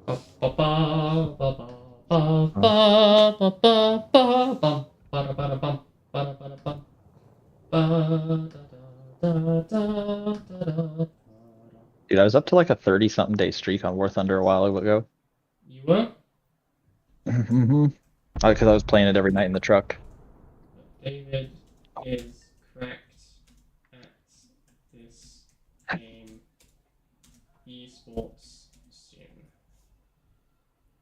Dude, I was up to like a 30-something day streak on War Thunder a while ago. You were? Mm-hmm. Because I was playing it every night in the truck. David is cracked at this game. Esports soon.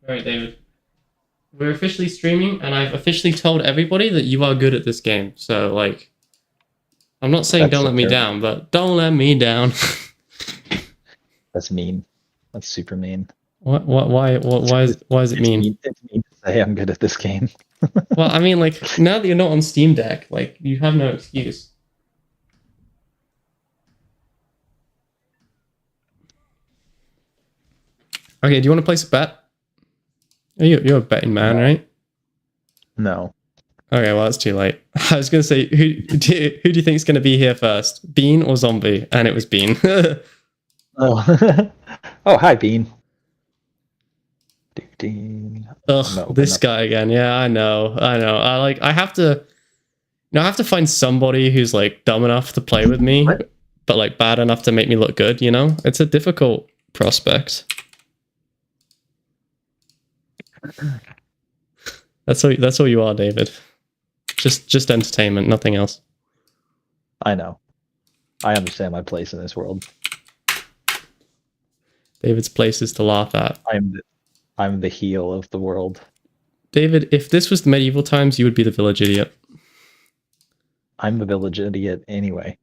Alright, David. We're officially streaming, and I've officially told everybody that you are good at this game. So, like, I'm not saying don't let me down, but don't let me down. That's mean. That's super mean. Why is it mean? It's mean to say I'm good at this game. Well, I mean, like, now that you're not on Steam Deck, like, you have no excuse. Okay, do you want to place a bet? You're a betting man, right? No. Okay, well, that's too late. I was going to say, who do you think is going to be here first? Bean or Zombie? And it was Bean. Oh. Oh, hi, Bean. Ugh, this guy again. Yeah, I know. I have to find somebody who's like dumb enough to play with me, but like bad enough to make me look good, you know? It's a difficult prospect. That's all you are, David. Just entertainment, nothing else. I know. I understand my place in this world. David's place is to laugh at. I'm the heel of the world. David, if this was the medieval times, you would be the village idiot. I'm the village idiot anyway.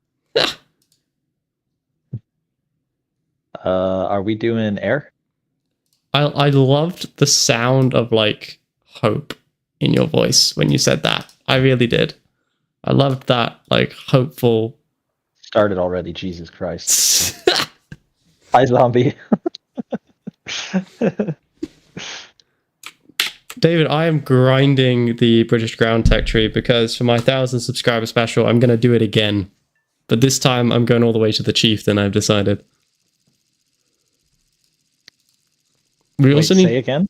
Are we doing air? I loved the sound of like hope in your voice when you said that. I really did. I loved that like hopeful. Started already, Jesus Christ. Hi, Zombie. David, I am grinding the British ground tech tree because for my 1,000 subscriber special, I'm going to do it again. But this time I'm going all the way to the chieftain, I've decided. Say again?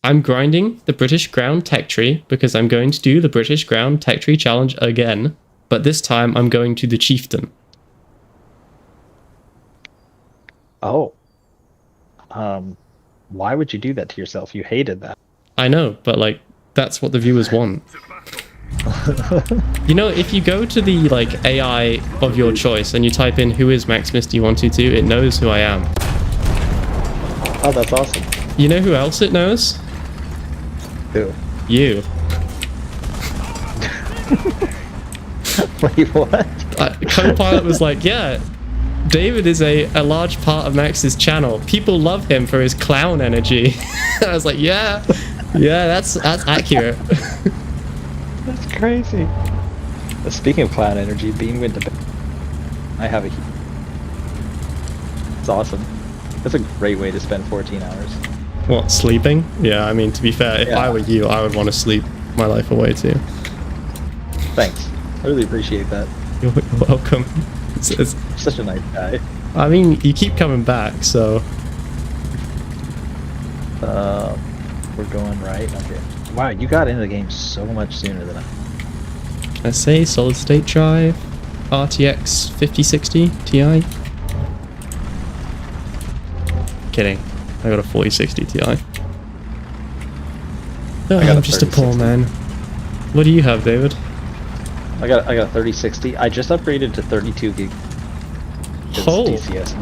I'm grinding the British ground tech tree because I'm going to do the British ground tech tree challenge again. But this time I'm going to the chieftain. Oh. Why would you do that to yourself? You hated that. I know, but like that's what the viewers want. You know, if you go to the like AI of your choice and you type in who is Maximus D122, it knows who I am. Oh, that's awesome. You know who else it knows? Who? You. Wait, what? Copilot was like, yeah, David is a large part of Max's channel. People love him for his clown energy. I was like, yeah, that's accurate. That's crazy. Speaking of clown energy, Bean went to bed. I have a... It's awesome. That's a great way to spend 14 hours. What, sleeping? Yeah, I mean, to be fair, if I were you, I would want to sleep my life away too. Thanks. I really appreciate that. You're welcome. It's such a nice guy. I mean, you keep coming back, so... We're going right. Okay. Wow, you got into the game so much sooner than I. I say solid state drive, RTX 5060 Ti. Kidding. I got a 4060 Ti. Oh, I'm just a poor man. What do you have, David? I got a 3060. I just upgraded to 32 gig. Oh, DCS.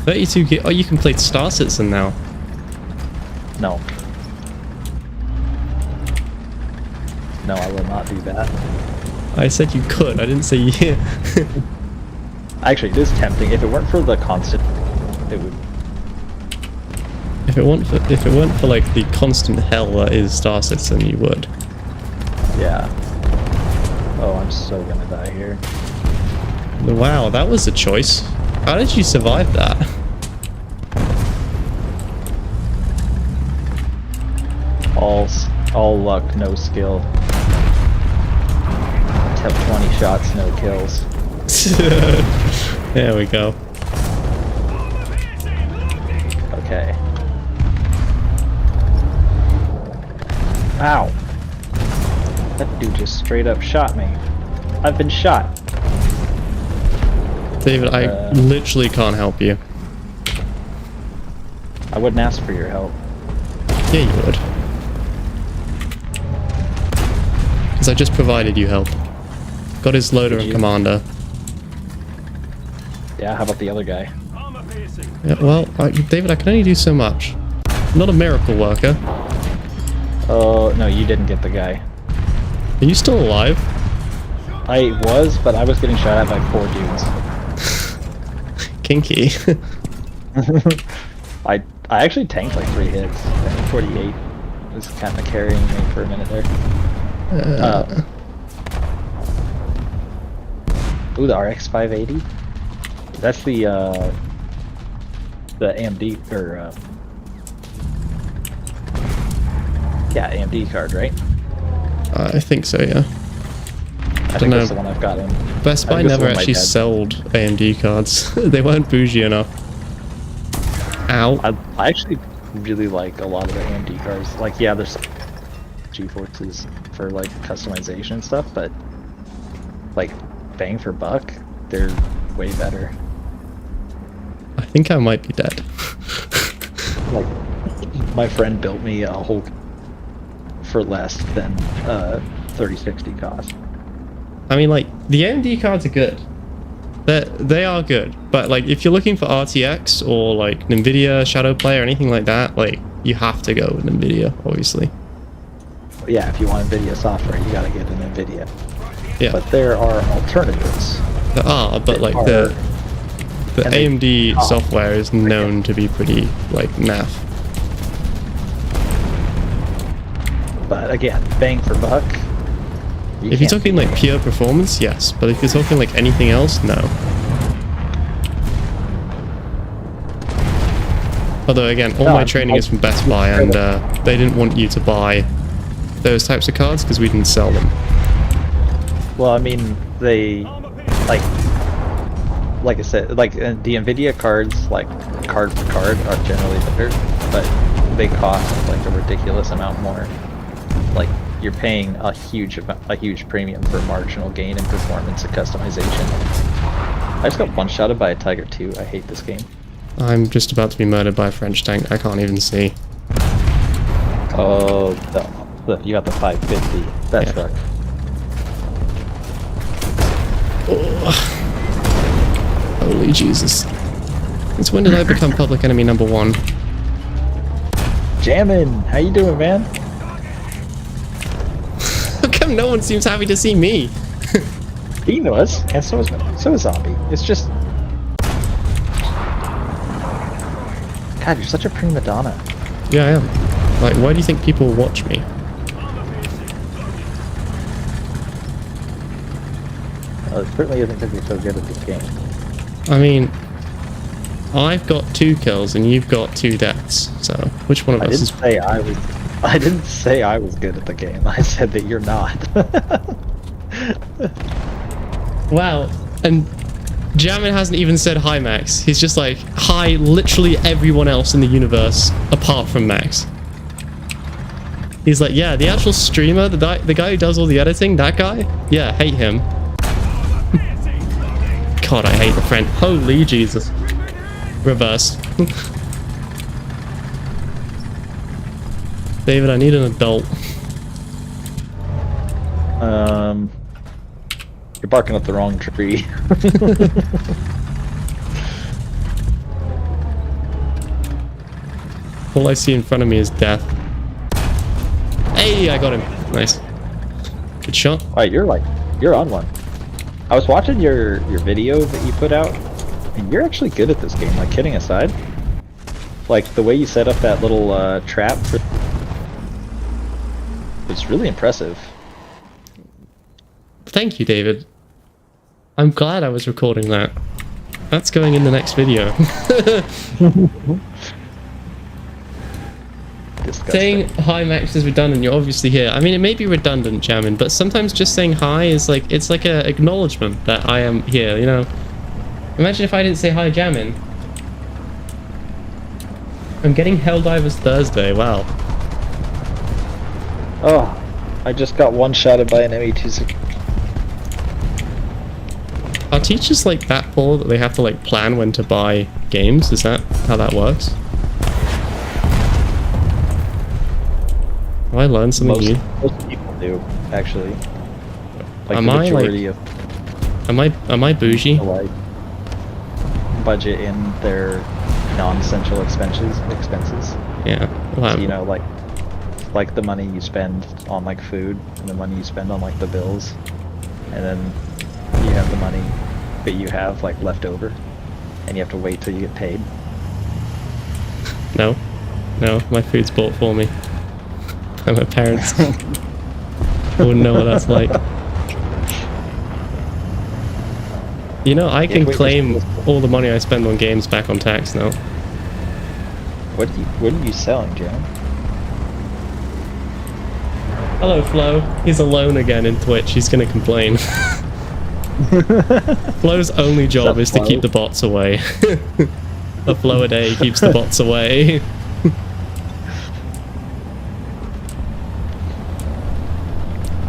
32 gig. Oh, you can play Star Citizen now. No. No, I will not do that. I said you could. I didn't say you. Actually, it is tempting. If it weren't for the constant, it would. If it weren't for like the constant hell that is Star Citizen, you would. Yeah. Oh, I'm so gonna die here. Wow, that was a choice. How did you survive that? All luck, no skill. 20 shots, no kills. There we go. Okay. Ow. That dude just straight up shot me. I've been shot. David, I literally can't help you. I wouldn't ask for your help. Yeah, you would. Because I just provided you help. Got his loader and commander. Yeah, how about the other guy? Yeah, well, David, I can only do so much. I'm not a miracle worker. Oh, no, you didn't get the guy. Are you still alive? I was, but I was getting shot at by 4 dudes. Kinky. I actually tanked like 3 hits. 48 was kind of carrying me for a minute there. Ooh, the RX 580. That's the AMD or yeah, AMD card, right? I think so, yeah. I think that's the one I've got in. Best Buy never actually sold AMD cards. They weren't bougie enough. Ow. I actually really like a lot of the AMD cards. Like, yeah, there's GeForces for like customization and stuff, but like bang for buck, they're way better. I think I might be dead. Like, my friend built me a whole for less than 3060 cost. I mean, like, the AMD cards are good. They are good, but like, if you're looking for RTX or like NVIDIA Shadow Play or anything like that, like, you have to go with NVIDIA, obviously. Yeah, if you want NVIDIA software, you gotta get an NVIDIA. Yeah. But there are alternatives. There are, but like the AMD software is known to be pretty like naff. But again, bang for buck. If you're talking like pure performance, yes. But if you're talking like anything else, no. Although again, all my training is from Best Buy, and they didn't want you to buy those types of cards because we didn't sell them. Well, I mean, they like I said, like the NVIDIA cards, like card for card, are generally better, but they cost like a ridiculous amount more. Like, you're paying a huge premium for marginal gain in performance and customization. I just got one-shotted by a Tiger 2. I hate this game. I'm just about to be murdered by a French tank. I can't even see. Oh, you got the 550. That sucks. Oh. Holy Jesus. Since when did I become public enemy #1? Jammin'! How you doing, man? How come no one seems happy to see me? He was, and so is Zombie. It's just... God, you're such a prima donna. Yeah, I am. Like, why do you think people watch me? Well, it certainly isn't because you're so good at this game. I mean, I've got 2 kills and you've got 2 deaths, so which one of us is... I didn't say I was good at the game. I said that you're not. Wow. And Jammin hasn't even said hi, Max. He's just like, hi, literally everyone else in the universe apart from Max. He's like, yeah, the actual streamer, the guy who does all the editing, that guy? Yeah, hate him. God, I hate the friend. Holy Jesus. Reverse. David, I need an adult. You're barking up the wrong tree. All I see in front of me is death. Hey, I got him. Nice. Good shot. Alright, you're on one. I was watching your video that you put out, and you're actually good at this game, like, kidding aside. Like, the way you set up that little trap for... It's really impressive. Thank you, David. I'm glad I was recording that. That's going in the next video. Saying hi, Max, is redundant. You're obviously here. I mean, it may be redundant, Jammin, but sometimes just saying hi is like, it's like an acknowledgement that I am here, you know? Imagine if I didn't say hi, Jammin. I'm getting Helldivers Thursday, wow. Oh, I just got one-shotted by an ME2. Are teachers like that poor that they have to like plan when to buy games? Is that how that works? Have I learned something new? Most people do, actually. Like am the I majority like? of Am I bougie? like budget in their non-essential expenses. Yeah. Well, So, you know, like the money you spend on like food and the money you spend on like the bills, and then you have the money that you have like left over, and you have to wait till you get paid. no, my food's bought for me. And my parents wouldn't know what that's like. You know, I can claim all the money I spend on games back on tax now. What are you selling, Jim? Hello, Flo. He's alone again in Twitch. He's gonna complain. Flo's only job is to keep the bots away. A Flo a day keeps the bots away.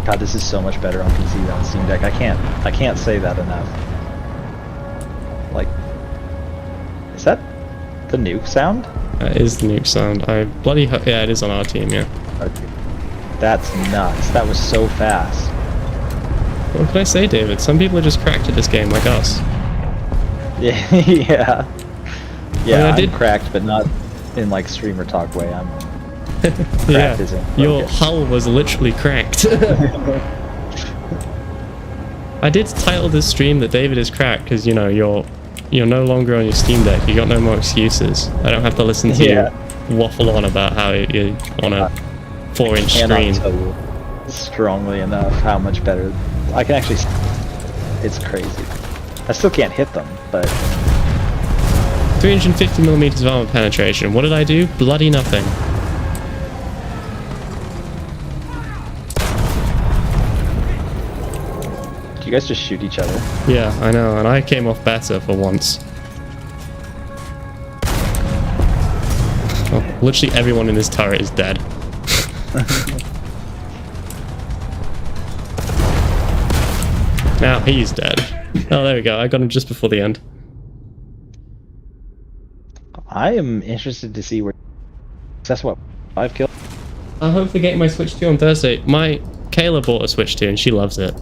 God, this is so much better on PC than on Steam Deck. I can't say that enough. Like, is that the nuke sound? That is the nuke sound. Yeah, it is on our team, yeah. Okay. That's nuts. That was so fast. What can I say, David? Some people are just cracked at this game like us. Yeah, yeah. Yeah, I I'm cracked, but not in like streamer talk way. I'm yeah, practicing. your hull was literally cracked. I did title this stream that David is cracked because, you know, you're no longer on your Steam Deck. You got no more excuses. I don't have to listen to you waffle on about how you're on a 4-inch screen. Tell you strongly enough how much better I can actually. It's crazy. I still can't hit them, but 350mm of armor penetration. What did I do? Bloody nothing. do you guys just shoot each other? Yeah, I know, and I came off better for once. Oh, literally everyone in this turret is dead. Now he's dead. Oh, there we go. I got him just before the end. I am interested to see where. That's what 5 kills. I hope they're getting my Switch 2 on Thursday. My Kayla bought a Switch 2 and she loves it.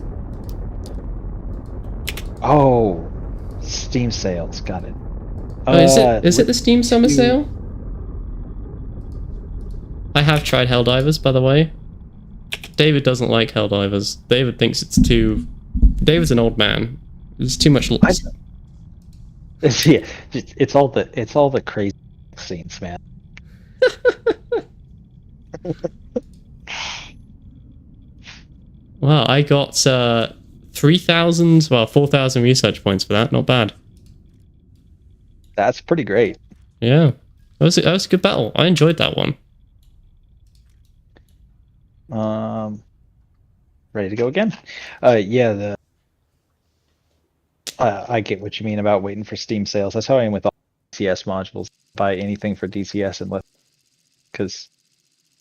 Oh, Steam sales. Got it. Oh, is it the Steam Summer Sale? I have tried Helldivers, by the way. David doesn't like Helldivers. David thinks it's too. David's an old man. There's too much. Yeah, it's all the crazy scenes, man. Wow, I got 3,000, well, 4,000 research points for that. Not bad. That's pretty great. Yeah, that was a good battle. I enjoyed that one. Ready to go again? Yeah. I get what you mean about waiting for Steam sales. That's how I am with all DCS modules. Buy anything for DCS because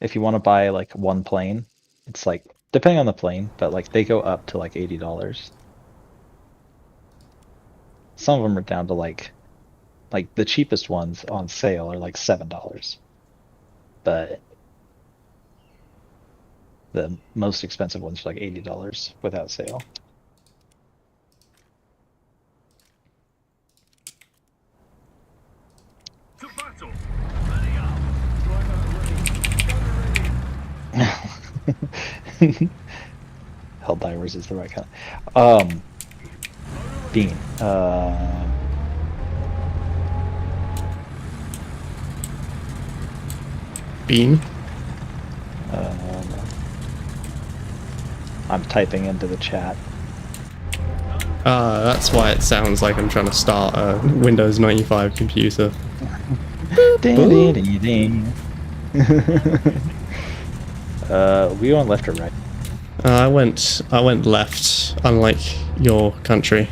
if you want to buy like one plane, it's like depending on the plane, but like they go up to like $80. Some of them are down to like the cheapest ones on sale are like $7, but the most expensive ones are like $80 without sale. Helldivers is the right kind. Bean. Bean. I'm typing into the chat. That's why it sounds like I'm trying to start a Windows 95 computer. Ding, ding, ding. We on left or right? I went left, unlike your country.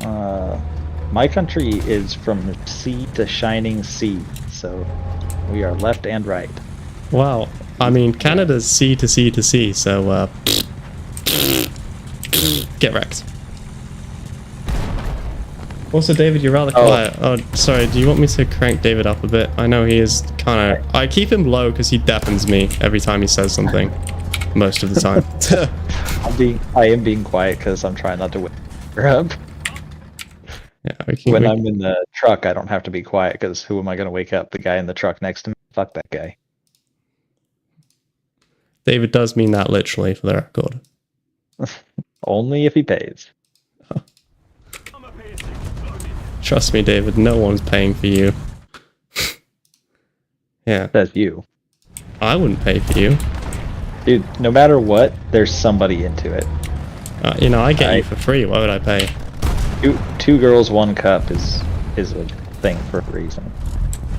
My country is from sea to shining sea, so we are left and right. Wow. I mean, Canada's sea to sea to sea, so get wrecked. Also, David, you're rather quiet. Oh, sorry. Do you want me to crank David up a bit? I know he is kind of... I keep him low because he deafens me every time he says something. Most of the time. I am being quiet because I'm trying not to wake her up. Yeah, when I'm in the truck, I don't have to be quiet because who am I going to wake up? The guy in the truck next to me? Fuck that guy. David does mean that literally, for the record. Only if he pays. Oh. Trust me, David, no one's paying for you. Yeah. That's you. I wouldn't pay for you. Dude, no matter what, there's somebody into it. You know, I get you for free. Why would I pay? Two girls, one cup is a thing for a reason.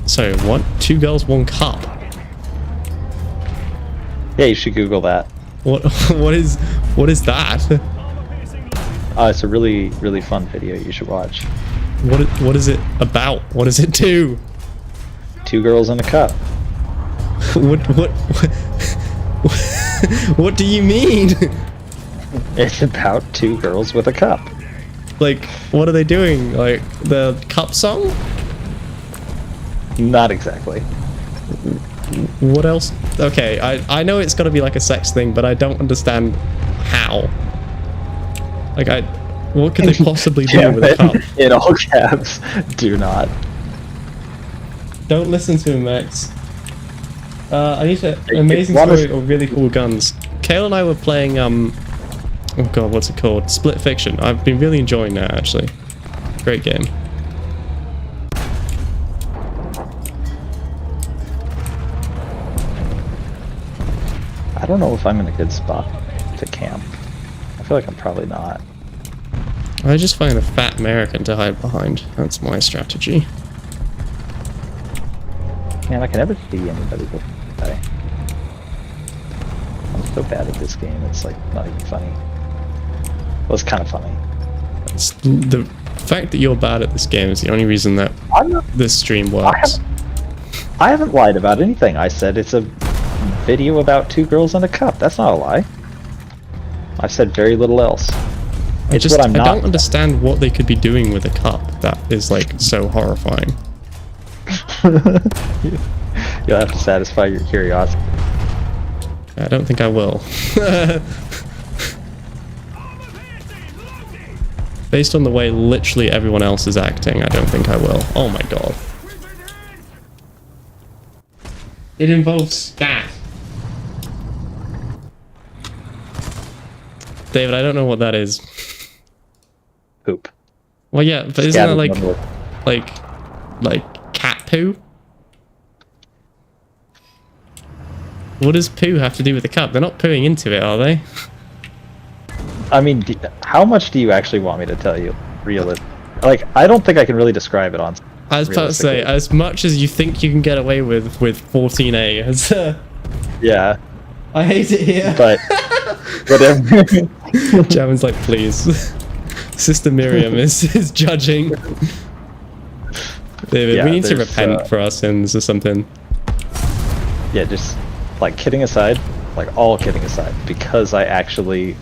So, what? 2 girls, 1 cup? Yeah, you should Google that. What is that? It's a really, really fun video you should watch. What is it about? What does it do? 2 girls in a cup. What do you mean? It's about 2 girls with a cup. Like, what are they doing? Like, the cup song? Not exactly. What else? Okay, I know it's gotta be like a sex thing, but I don't understand how. Like, what could they possibly do with a cup? In all caps, do not. Don't listen to him, Max. I need to... Amazing story or really cool guns. Kale and I were playing, oh god, what's it called? Split Fiction. I've been really enjoying that, actually. Great game. I don't know if I'm in a good spot to camp. I feel like I'm probably not. I just find a fat American to hide behind. That's my strategy. Man, I can never see anybody this guy. I'm so bad at this game, it's like not even funny. Well, it's kind of funny. It's the fact that you're bad at this game is the only reason that this stream works. I haven't lied about anything. I said it's a video about 2 girls and a cup. That's not a lie. I've said very little else. I don't understand what they could be doing with a cup that is like so horrifying. You'll have to satisfy your curiosity. I don't think I will. Based on the way literally everyone else is acting, I don't think I will. Oh my god. It involves that. David, I don't know what that is. Poop. Well, yeah, but isn't that like cat poo? What does poo have to do with the cup? They're not pooing into it, are they? I mean, how much do you actually want me to tell you? Like, I don't think I can really describe it on. I was about to say, as much as you think you can get away with 14A. Yeah. I hate it here. But whatever. Javin's like, please. Sister Miriam is judging. David, we need to repent for our sins or something. Yeah, just like kidding aside, like all kidding aside, because I actually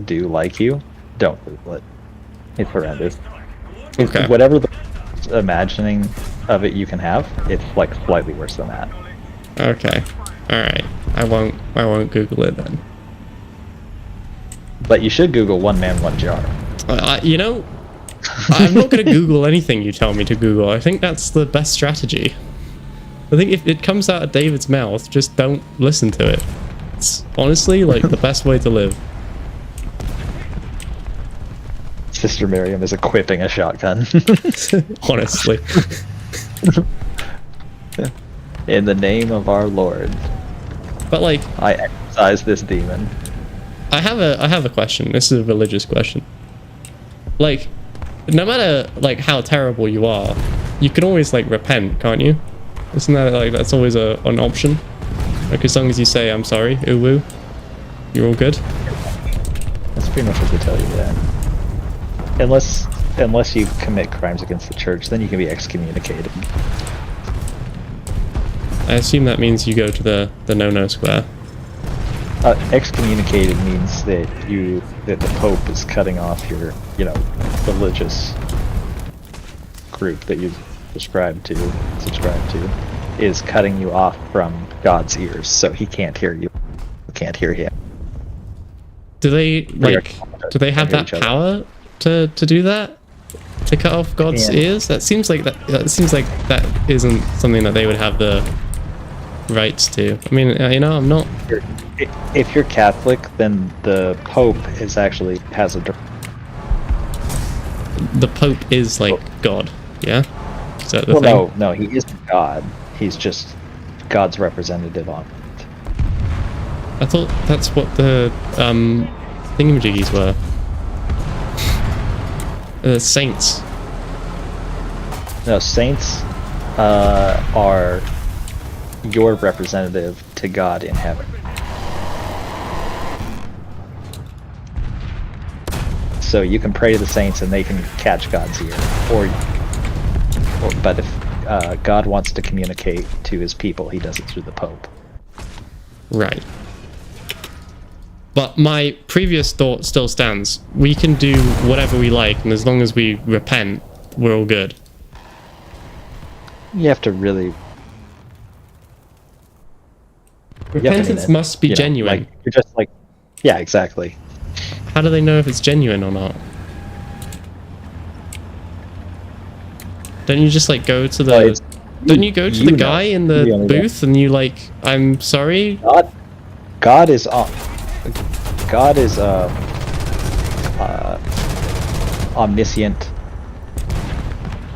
do like you, don't Google it. It's horrendous. Okay. Whatever the imagining of it you can have, it's like slightly worse than that. Okay. Alright. I won't Google it then. But you should Google one man, one jar. You know, I'm not going to Google anything you tell me to Google. I think that's the best strategy. I think if it comes out of David's mouth, just don't listen to it. It's honestly like the best way to live. Sister Miriam is equipping a shotgun. Honestly. In the name of our Lord. But like, I exorcise this demon. I have a question. This is a religious question. Like, no matter like how terrible you are, you can always like repent, can't you? Isn't that like that's always an option? Like as long as you say I'm sorry, ooh woo, you're all good. That's pretty much what they tell you. Yeah. Unless you commit crimes against the church, then you can be excommunicated. I assume that means you go to the no-no square. Excommunicated means that the Pope is cutting off your, religious group that you subscribe to, is cutting you off from God's ears, so he can't hear you. You can't hear him. Do they have that power to do that? To cut off God's ears? That seems like that isn't something that they would have the rights to. I mean, I'm not. If you're Catholic, then the Pope has a. The Pope is like God, yeah. Is that the thing? No, he isn't God. He's just God's representative on it. I thought that's what the thingamajiggies were. The saints. No, saints are your representative to God in heaven. So you can pray to the saints and they can catch God's ear. But if God wants to communicate to his people, he does it through the Pope. Right. But my previous thought still stands. We can do whatever we like, and as long as we repent, we're all good. You have to really... Repentance must be genuine. You're just like... Yeah, exactly. How do they know if it's genuine or not? Don't you just go to the... Don't you go to the guy in the booth and you I'm sorry? God is omniscient,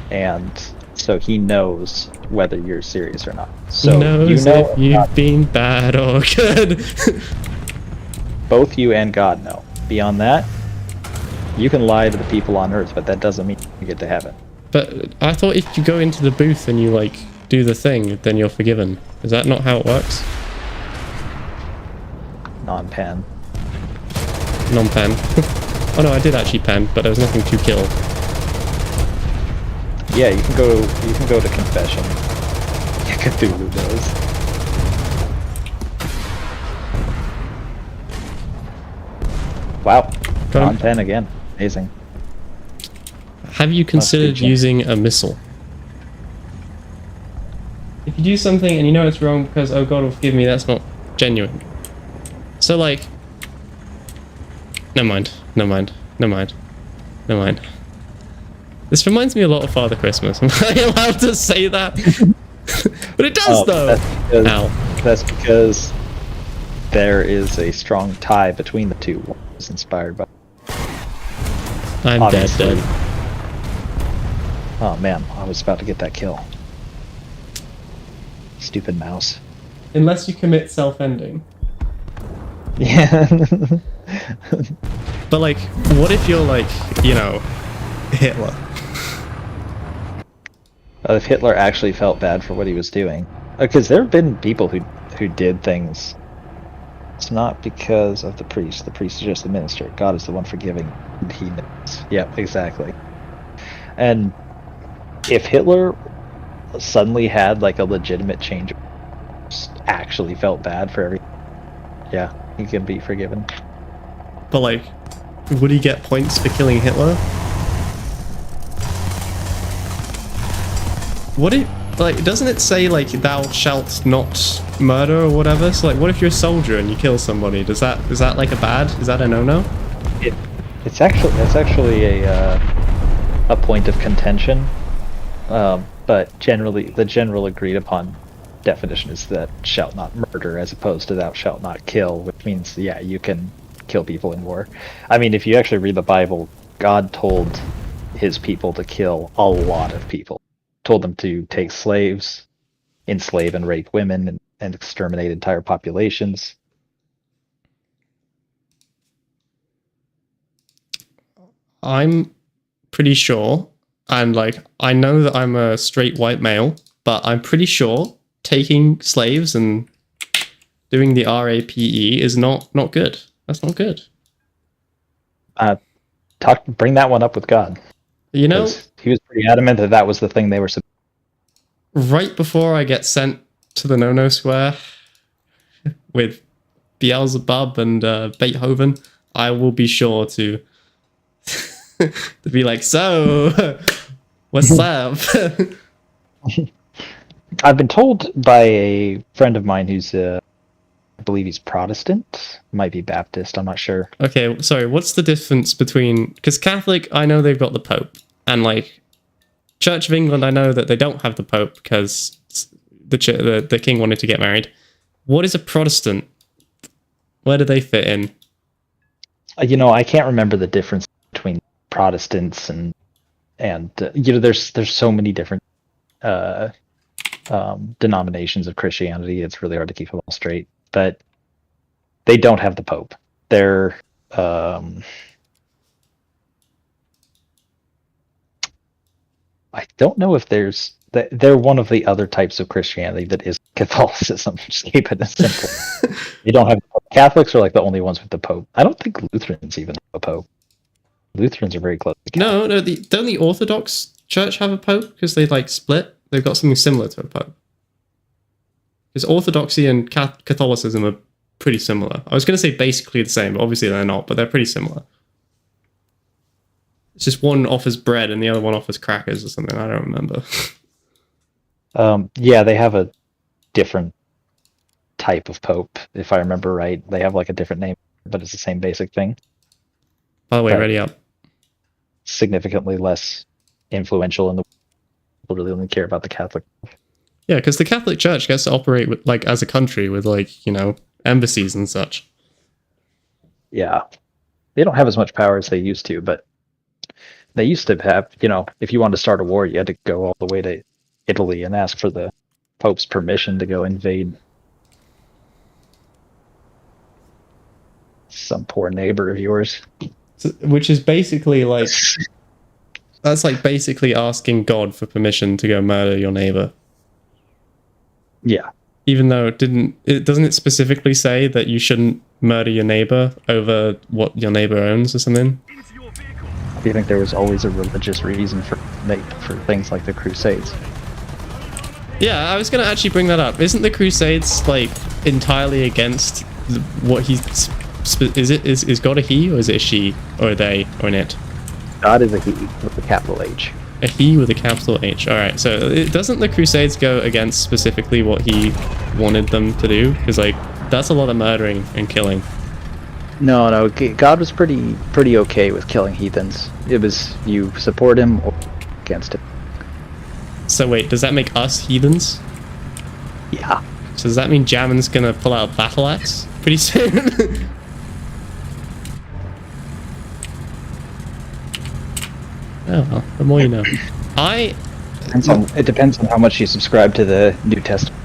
and so he knows whether you're serious or not. So he knows if you've been bad or good. Both you and God know. Beyond that, you can lie to the people on Earth, but that doesn't mean you get to heaven. But I thought if you go into the booth and you do the thing, then you're forgiven. Is that not how it works? Non-pen. Non-pen. Oh no, I did actually pen, but there was nothing to kill. Yeah, you can go to confession. Cthulhu does. Wow. Non-pen again. Amazing. Have you considered using a missile? If you do something and you know it's wrong because, oh God will forgive me, that's not genuine. So never mind. This reminds me a lot of Father Christmas. Am I allowed to say that? But it does though! That's because there is a strong tie between the two. One is inspired by... I'm obviously. dead. Oh man, I was about to get that kill. Stupid mouse. Unless you commit self-ending. Yeah. But what if you're Hitler? If Hitler actually felt bad for what he was doing. Because there have been people who did things. It's not because of the priest. The priest is just the minister. God is the one forgiving. He knows. Yep, exactly. And if Hitler suddenly had a legitimate change, actually felt bad for everything, yeah, he can be forgiven. But would he get points for killing Hitler? What it doesn't it say thou shalt not murder or whatever? So what if you're a soldier and you kill somebody? Is that a bad? Is that a no-no? That's actually a point of contention. But generally, the general agreed upon definition is that shalt not murder as opposed to thou shalt not kill, which means, yeah, you can kill people in war. I mean, if you actually read the Bible, God told his people to kill a lot of people. Told them to take slaves, enslave and rape women, and exterminate entire populations. I'm pretty sure, and I know that I'm a straight white male, but I'm pretty sure taking slaves and doing the RAPE is not good. That's not good. Bring that one up with God. You know, he was pretty adamant that was the thing they were. Right before I get sent to the no-no square with Beelzebub and Beethoven, I will be sure to to be like, so what's up? I've been told by a friend of mine who's I believe he's Protestant, might be Baptist, I'm not sure. Okay, sorry, what's the difference between, because Catholic, I know they've got the Pope, and like Church of England, I know that they don't have the Pope because the king wanted to get married. What is a Protestant? Where do they fit in? I can't remember the difference between Protestants and there's so many different denominations of Christianity. It's really hard to keep them all straight. But they don't have the Pope. They're I don't know if they're one of the other types of Christianity that is Catholicism. Just keep it simple. You don't have Catholics are like the only ones with the Pope. I don't think Lutherans even have a Pope. Lutherans are very close to Catholic. No, don't the Orthodox Church have a Pope because they like split? They've got something similar to a Pope. Because Orthodoxy and Catholicism are pretty similar. I was going to say basically the same, but obviously they're not, but they're pretty similar. It's just one offers bread and the other one offers crackers or something. I don't remember. Yeah, they have a different type of Pope, if I remember right. They have like a different name, but it's the same basic thing. By the way, ready up. Significantly less influential in the world. People really only care about the Catholic. Yeah, because the Catholic Church gets to operate with, like, as a country with, like, embassies and such. Yeah. They don't have as much power as they used to, but they used to have, if you wanted to start a war, you had to go all the way to Italy and ask for the Pope's permission to go invade some poor neighbor of yours. Which is basically like... That's like basically asking God for permission to go murder your neighbor. Yeah. Even though doesn't it specifically say that you shouldn't murder your neighbor over what your neighbor owns or something? Do you think there was always a religious reason for things like the Crusades? Yeah, I was going to actually bring that up. Isn't the Crusades like entirely against what he's... Is God a he, or is it a she, or a they, or an it? God is a he with a capital H. A he with a capital H. Alright, so doesn't the Crusades go against specifically what he wanted them to do? Because, like, that's a lot of murdering and killing. No, God was pretty okay with killing heathens. It was you support him or against him. So wait, does that make us heathens? Yeah. So does that mean Jammin's gonna pull out a battle axe pretty soon? Oh well, the more you know. It depends on how much you subscribe to the New Testament.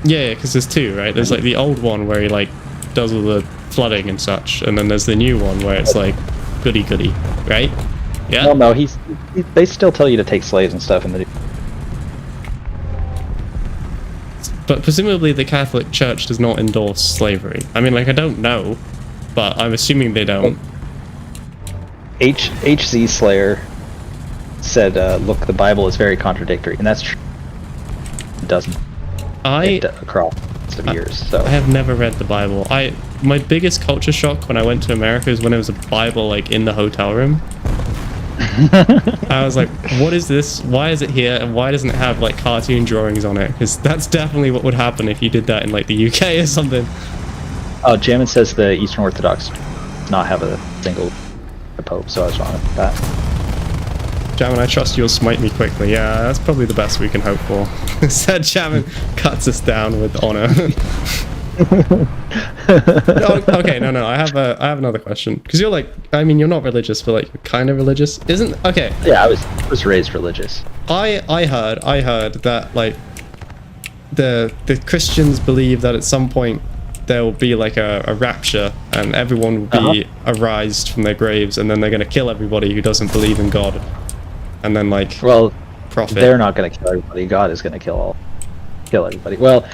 Yeah, because there's two, right? There's like the old one where he like does all the flooding and such, and then there's the new one where it's like goody goody, right? Yeah. No, they still tell you to take slaves and stuff in the. But presumably the Catholic Church does not endorse slavery. I mean, like, I don't know, but I'm assuming they don't. HZ Slayer said, look, the Bible is very contradictory, and that's true. It doesn't. Across the years, so. I have never read the Bible. My biggest culture shock when I went to America is when there was a Bible, like, in the hotel room. I was like, what is this? Why is it here? And why doesn't it have, like, cartoon drawings on it? Because that's definitely what would happen if you did that in, like, the UK or something. Oh, Jammin says the Eastern Orthodox does not have a single Pope, so I was wrong about that. Jammin, I trust you'll smite me quickly. Yeah, that's probably the best we can hope for. Said Jammin cuts us down with honor. Okay, no, I have another question. Because you're like, I mean, you're not religious, but like, you're kind of religious, isn't? Okay. Yeah, I was raised religious. I heard that like the Christians believe that at some point there will be like a rapture and everyone will be arised from their graves, and then they're going to kill everybody who doesn't believe in God, and then like profit. They're not going to kill everybody. God is going to kill everybody. Well,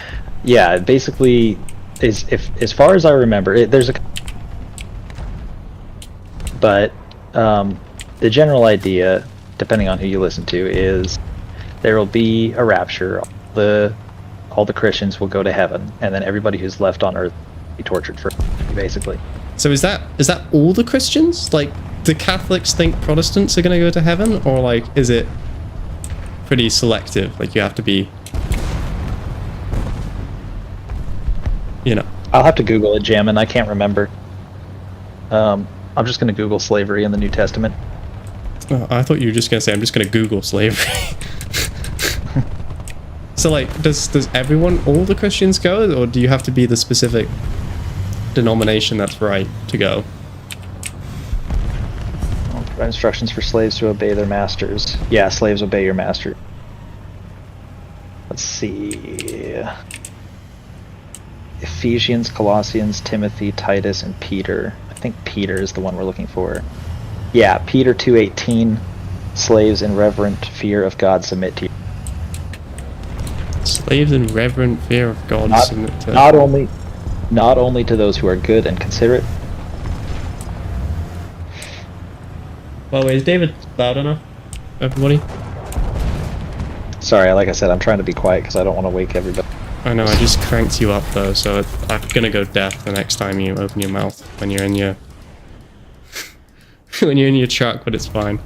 yeah, basically, as far as I remember, but the general idea, depending on who you listen to, is there will be a rapture. all the Christians will go to heaven, and then everybody who's left on earth will be tortured for basically. So is that all the Christians? Like, do Catholics think Protestants are going to go to heaven, or like is it pretty selective? Like you have to be, you know. I'll have to Google it, Jammin. I can't remember. I'm just going to Google slavery in the New Testament. Oh, I thought you were just going to say, I'm just going to Google slavery. So like, does everyone, all the Christians go, or do you have to be the specific denomination that's right to go? Provide instructions for slaves to obey their masters. Yeah, slaves obey your master. Let's see. Ephesians, Colossians, Timothy, Titus, and Peter. I think Peter is the one we're looking for. Yeah, Peter 2:18. Slaves in reverent fear of God submit to you. Slaves in reverent fear of God submit to. Not only to those who are good and considerate. By the way, is David loud enough, everybody? Sorry, like I said, I'm trying to be quiet because I don't want to wake everybody. I know, I just cranked you up though, so I'm gonna go deaf the next time you open your mouth when you're in your when you're in your truck, but it's fine.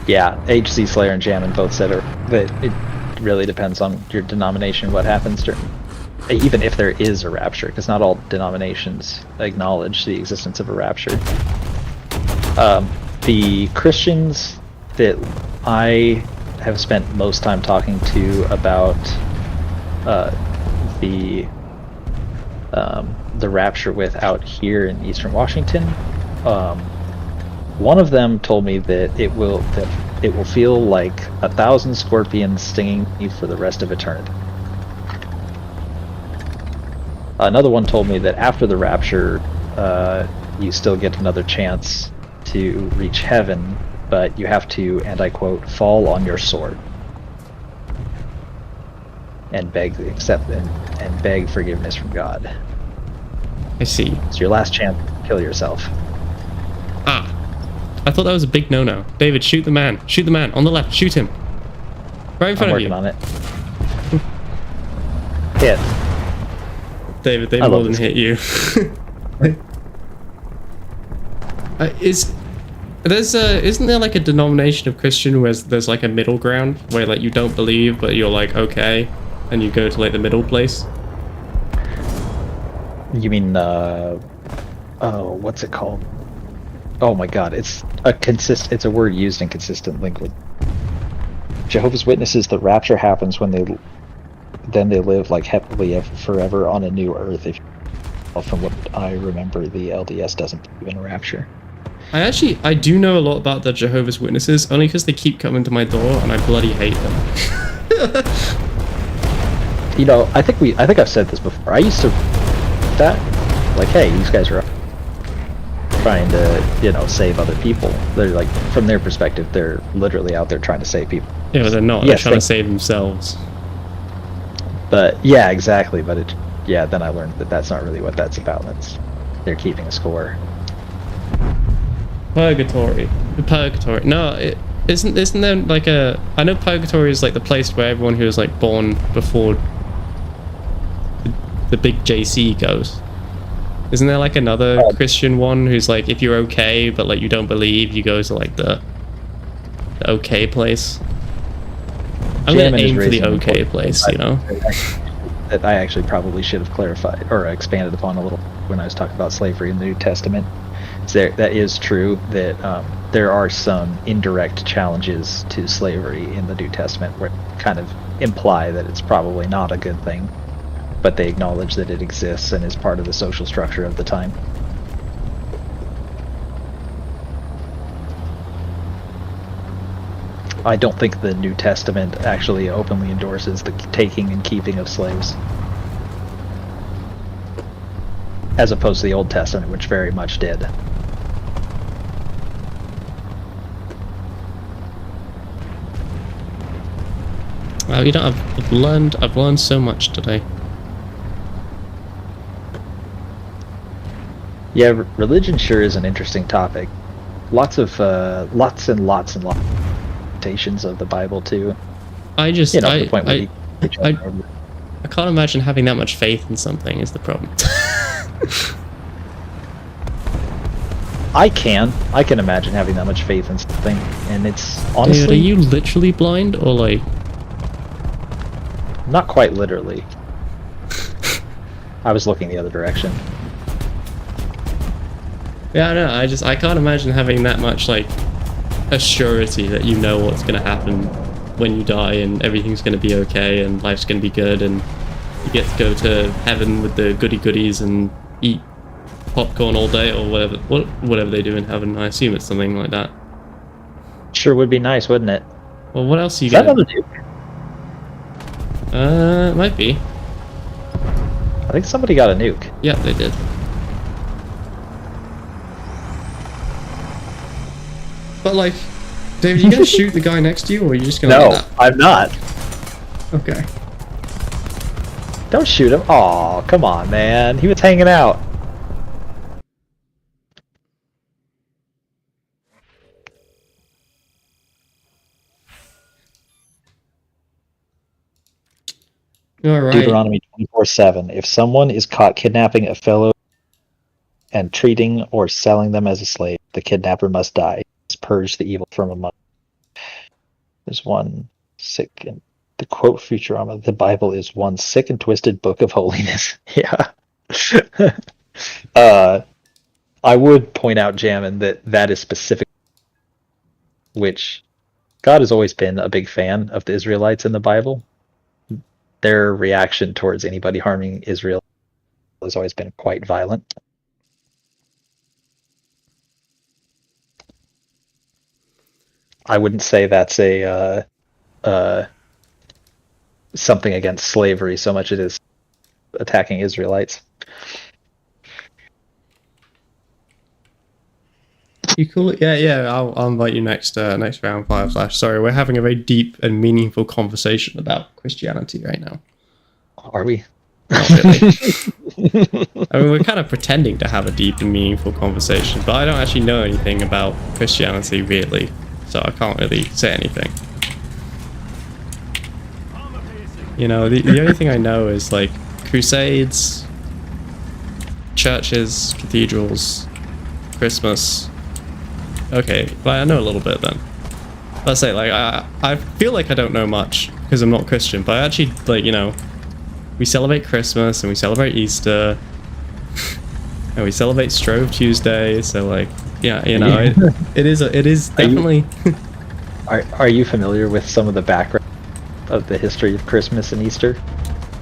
Yeah, HC Slayer and Jammin both said that it really depends on your denomination what happens during, even if there is a rapture, because not all denominations acknowledge the existence of a rapture. The Christians that I have spent most time talking to about the rapture with out here in Eastern Washington, one of them told me that it will feel like 1,000 scorpions stinging you for the rest of eternity. Another one told me that after the rapture, you still get another chance to reach heaven, but you have to, and I quote, fall on your sword and beg and beg forgiveness from God. I see. It's your last chance to kill yourself. Ah, I thought that was a big no-no. David, shoot the man. Shoot the man on the left. Shoot him. Right in front of you. I'm working on it. Hit. David, they more than hit you. Isn't there like a denomination of Christian where there's like a middle ground where like you don't believe but you're like okay, and you go to like the middle place? You mean what's it called? Oh my God, it's a word used in consistent language. Jehovah's Witnesses, the rapture happens when they live like happily forever on a new earth. From what I remember, the LDS doesn't believe in a rapture. I do know a lot about the Jehovah's Witnesses, only because they keep coming to my door and I bloody hate them. You know, I think I've said this before. I used to that like, hey, these guys are trying to, you know, save other people. They're like, from their perspective, they're literally out there trying to save people. Yeah, but they're not. They're trying to save themselves. But yeah, exactly. But then I learned that that's not really what that's about. They're keeping a score. Purgatory. No, isn't there like a... I know purgatory is like the place where everyone who was like born before the big JC goes. Isn't there like another Christian one who's like, if you're okay but like you don't believe, you go to like the okay place? I'm gonna aim for the okay place, you know? That I actually probably should have clarified or expanded upon a little when I was talking about slavery in the New Testament. That is true that there are some indirect challenges to slavery in the New Testament where kind of imply that it's probably not a good thing, but they acknowledge that it exists and is part of the social structure of the time. I don't think the New Testament actually openly endorses the taking and keeping of slaves, as opposed to the Old Testament, which very much did. Well, you know, I've learned so much today. Yeah, religion sure is an interesting topic. Lots and lots of citations of the Bible too. I just, you know, the point where I can't imagine having that much faith in something is the problem. I can imagine having that much faith in something, and it's honestly... Dude, are you literally blind, or like... Not quite literally. I was looking the other direction. Yeah, I know, I can't imagine having that much, like, a surety that you know what's gonna happen when you die, and everything's gonna be okay, and life's gonna be good, and you get to go to heaven with the goodies and eat popcorn all day, or whatever they do in heaven. I assume it's something like that. Sure would be nice, wouldn't it? Well, what else are you Is that getting? another nuke? It might be. I think somebody got a nuke. Yeah, they did. But like, David, you gonna shoot the guy next to you, or are you just gonna? No, I'm not. Okay. Don't shoot him. Aw, come on, man. He was hanging out. All right. Deuteronomy 24:7. If someone is caught kidnapping a fellow and treating or selling them as a slave, the kidnapper must die. Purge the evil from among. There's one sick and the quote Futurama, the Bible is one sick and twisted book of holiness. Yeah. I would point out, Jammin, that is specific, which God has always been a big fan of the Israelites in the Bible. Their reaction towards anybody harming Israel has always been quite violent. I wouldn't say that's a something against slavery so much as it is attacking Israelites. You cool? Yeah. I'll invite you next round, Fireflash. Sorry, we're having a very deep and meaningful conversation about Christianity right now. Are we? Not really. I mean, we're kind of pretending to have a deep and meaningful conversation, but I don't actually know anything about Christianity really. So I can't really say anything. You know, the only thing I know is like crusades, churches, cathedrals, Christmas. Okay, but I know a little bit then. Let's say like I feel like I don't know much because I'm not Christian, but I actually like, you know, we celebrate Christmas and we celebrate Easter and we celebrate Strobe Tuesday. So like. Yeah, you know, it is definitely. Are you familiar with some of the background of the history of Christmas and Easter?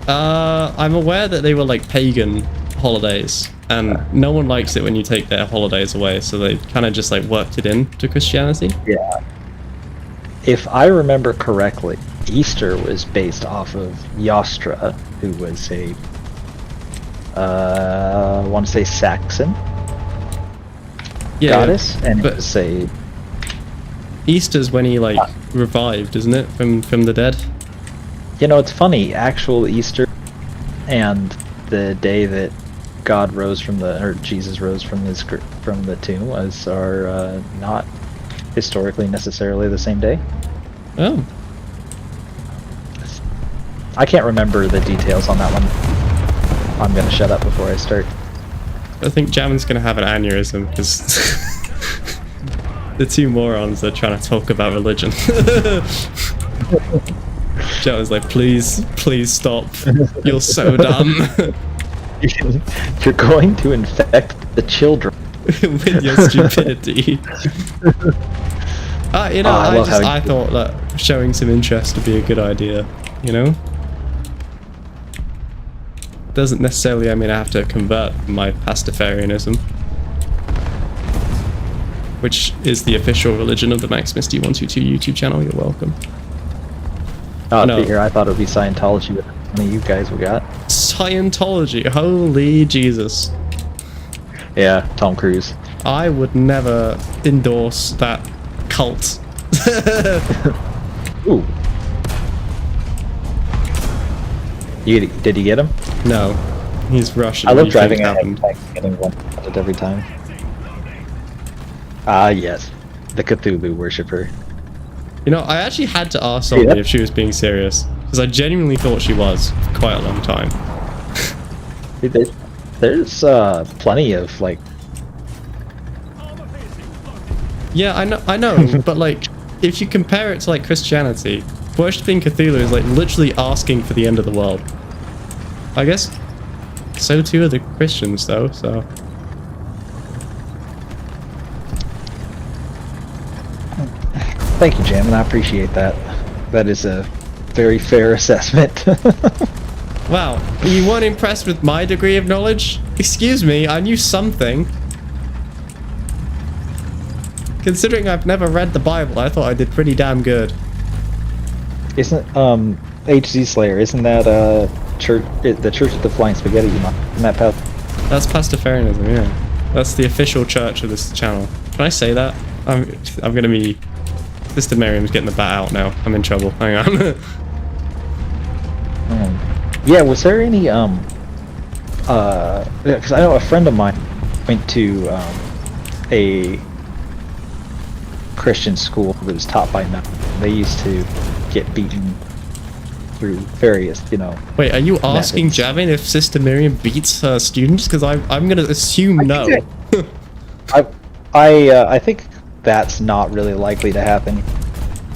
I'm aware that they were like pagan holidays, and no one likes it when you take their holidays away, so they kind of just like worked it into Christianity. Yeah. If I remember correctly, Easter was based off of Yostra, who was a, I want to say Saxon. Goddess, and it was a... Easter's when he like revived, isn't it, from the dead? You know, it's funny. Actual Easter and the day that God rose from Jesus rose from the tomb are not historically necessarily the same day. Oh. I can't remember the details on that one. I'm gonna shut up before I start. I think Jammin's gonna have an aneurysm because the two morons are trying to talk about religion. Jammin's like, please stop. You're so dumb. You're going to infect the children with your stupidity. You know, I thought that showing some interest would be a good idea. You know. Doesn't necessarily, I mean, I have to convert my Pastafarianism, which is the official religion of the MaxMisty122 YouTube channel. You're welcome. Oh, no. I thought it would be Scientology, but none of you guys we got. Scientology, holy Jesus. Yeah, Tom Cruise. I would never endorse that cult. Ooh. Did you get him? No, he's Russian. I love driving ahead and getting one every time. Ah, yes, the Cthulhu worshipper. You know, I actually had to ask somebody if she was being serious. because I genuinely thought she was for quite a long time. There's plenty of like. Yeah, I know, but like, if you compare it to like Christianity, worshipping Cthulhu is like literally asking for the end of the world. I guess so too are the Christians, though. So. Thank you, Jam, and I appreciate that. That is a very fair assessment. Wow, you weren't impressed with my degree of knowledge? Excuse me, I knew something. Considering I've never read the Bible, I thought I did pretty damn good. Isn't HZ Slayer? Isn't that church? The Church of the Flying Spaghetti? Isn't that path? That's Pastafarianism, yeah. That's the official church of this channel. Can I say that? I'm gonna be. Sister Miriam's getting the bat out now. I'm in trouble. Hang on. Yeah, was there any because I know a friend of mine went to a Christian school that was taught by nuns. They used to get beaten through various, Wait, are you asking methods. Javin if Sister Miriam beats her students? Because I'm gonna assume no. I think that's not really likely to happen.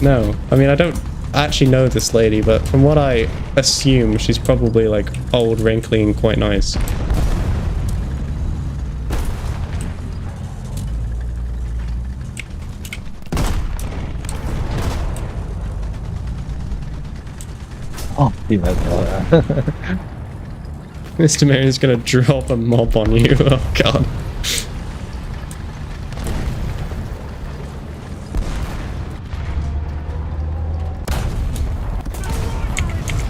No, I mean I don't actually know this lady, but from what I assume, she's probably like old, wrinkly, and quite nice. Oh, you know that. Mr. Marion's gonna drop a mob on you. Oh god.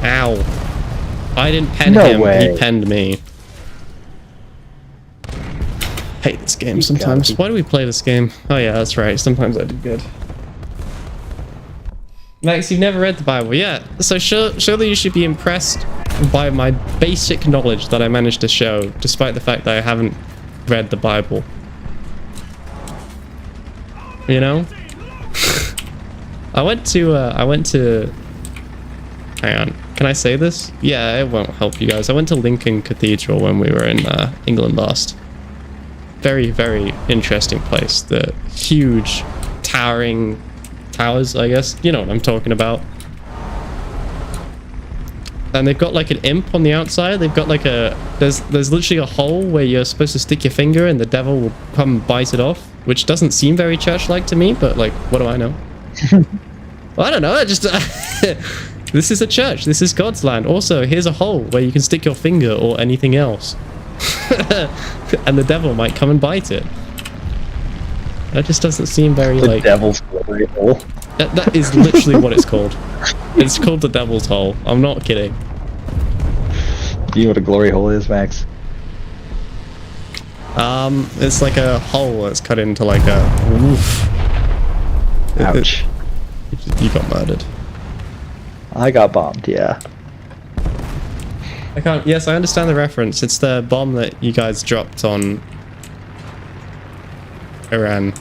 Ow. I didn't pen him, he penned me. Hate this game sometimes. Why do we play this game? Oh yeah, that's right. Sometimes I do good. Max, you've never read the Bible. Yeah, so surely you should be impressed by my basic knowledge that I managed to show, despite the fact that I haven't read the Bible. You know? I went to hang on, can I say this? Yeah, it won't help you guys. I went to Lincoln Cathedral when we were in England last. Very, very interesting place. The huge towering towers, I guess. You know what I'm talking about. And they've got like an imp on the outside. They've got like a... There's literally a hole where you're supposed to stick your finger and the devil will come and bite it off. Which doesn't seem very church-like to me, but like, what do I know? Well, I don't know. I just... This is a church. This is God's land. Also, here's a hole where you can stick your finger or anything else. And the devil might come and bite it. That just doesn't seem very the like... The devil's glory hole. That is literally what it's called. It's called the devil's hole. I'm not kidding. Do you know what a glory hole is, Max? It's like a hole that's cut into like a... Oof. Ouch. You got murdered. I got bombed, yeah. I can't... Yes, I understand the reference. It's the bomb that you guys dropped on... Iran.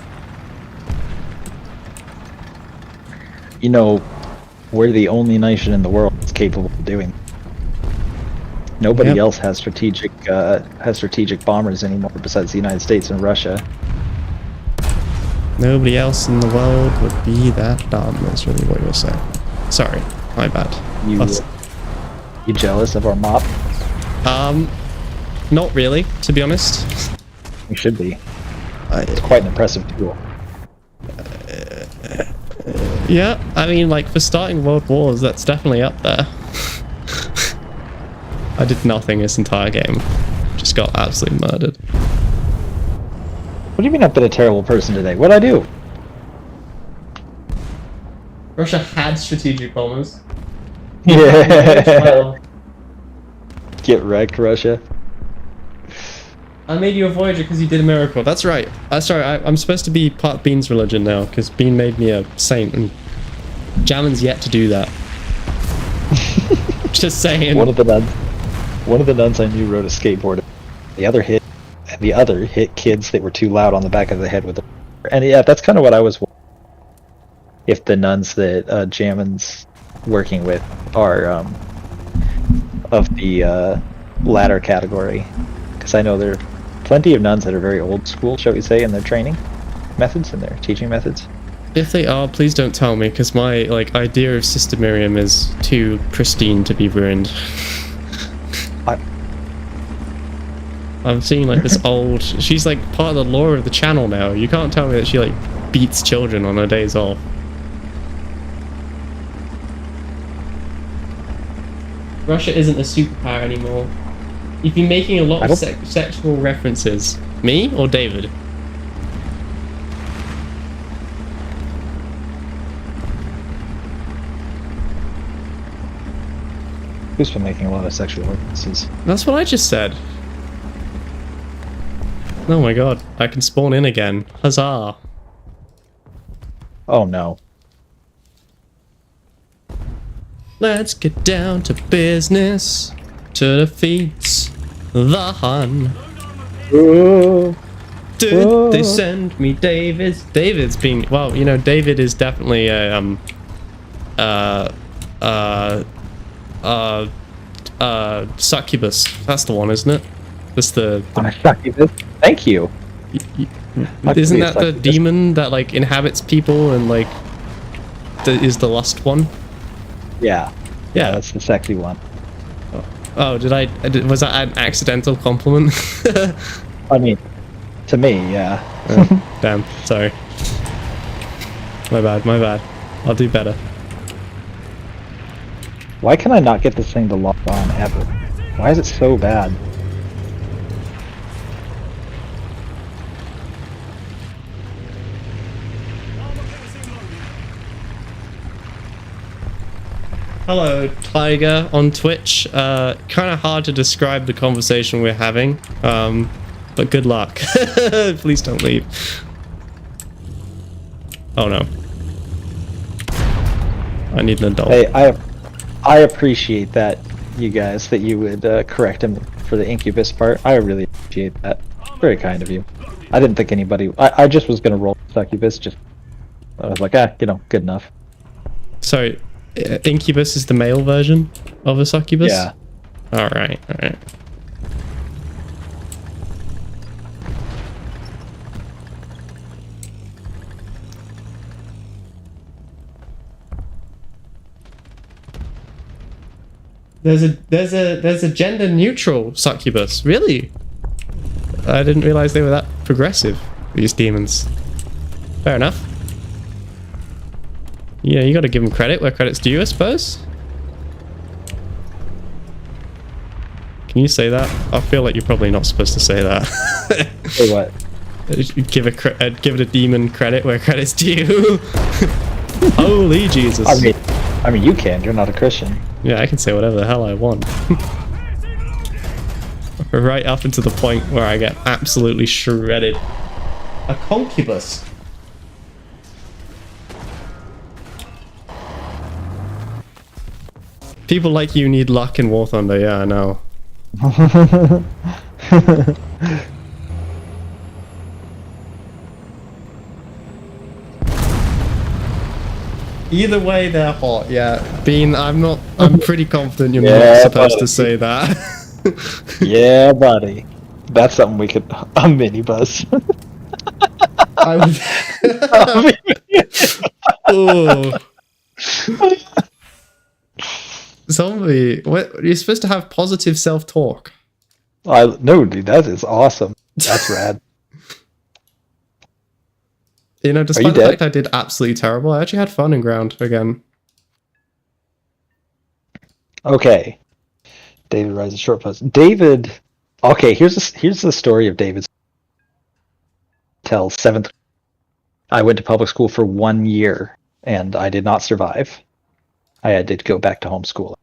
You know, we're the only nation in the world that's capable of doing. Nobody else has strategic bombers anymore besides the United States and Russia. Nobody else in the world would be that dumb, is really what you're saying. Sorry, my bad. You jealous of our mop? Not really, to be honest. You should be. It's quite an impressive tool. Yeah, I mean, like, for starting world wars, that's definitely up there. I did nothing this entire game. Just got absolutely murdered. What do you mean I've been a terrible person today? What'd I do? Russia had strategic bombers. Yeah. Get wrecked, Russia. I made you a Voyager because you did a miracle. That's right. Sorry, I'm supposed to be part Bean's religion now because Bean made me a saint and Jammin's yet to do that. Just saying. One of the nuns I knew rode a skateboard. The other hit kids that were too loud on the back of the head with it. And yeah, that's kind of what I was. If the nuns that Jammin's working with are of the latter category, because I know there are plenty of nuns that are very old school, shall we say, in their training methods and their teaching methods. If they are, please don't tell me, because my idea of Sister Miriam is too pristine to be ruined. I'm seeing this old. She's part of the lore of the channel now. You can't tell me that she beats children on her days off. Russia isn't a superpower anymore. You've been making a lot of sexual references. Me or David? Who's been making a lot of sexual references? That's what I just said. Oh my god, I can spawn in again. Huzzah. Oh no. Let's get down to business to defeat the Hun. Whoa. Did they send me David's? David's being, well, you know, David is definitely a succubus. That's the one, isn't it? That's the succubus. Thank you. Isn't that the demon that inhabits people and is the lust one? Yeah. That's the sexy one. Oh, was that an accidental compliment? I mean, to me, yeah. Damn, sorry. My bad. I'll do better. Why can I not get this thing to lock on ever? Why is it so bad? Hello, Tiger on Twitch. Kind of hard to describe the conversation we're having, but good luck. Please don't leave. Oh no. I need an adult. Hey, I appreciate that, you guys, that you would correct him for the incubus part. I really appreciate that. Very kind of you. I didn't think anybody... I just was going to roll succubus, I was like, good enough. Sorry. Incubus is the male version of a succubus? Yeah. Alright. There's a gender neutral succubus. Really? I didn't realize they were that progressive, these demons. Fair enough. Yeah, you gotta give them credit where credit's due, I suppose. Can you say that? I feel like you're probably not supposed to say that. Say what? Give a demon credit where credit's due. Holy Jesus. I mean, you can. You're not a Christian. Yeah, I can say whatever the hell I want. Right up into the point where I get absolutely shredded. A concubus. People like you need luck in War Thunder, yeah, I know. Either way, they're hot, yeah. Bean, I'm pretty confident you're not supposed to say that. Yeah, buddy. That's something we could... A mini buzz. Oh. Zombie, what? You're supposed to have positive self-talk. No, dude, that is awesome. That's rad. You know, despite the fact I did absolutely terrible, I actually had fun in ground again. Okay. David rises short post. David... Okay, here's the story of David's... Till 7th... I went to public school for 1 year, and I did not survive. I did go back to homeschool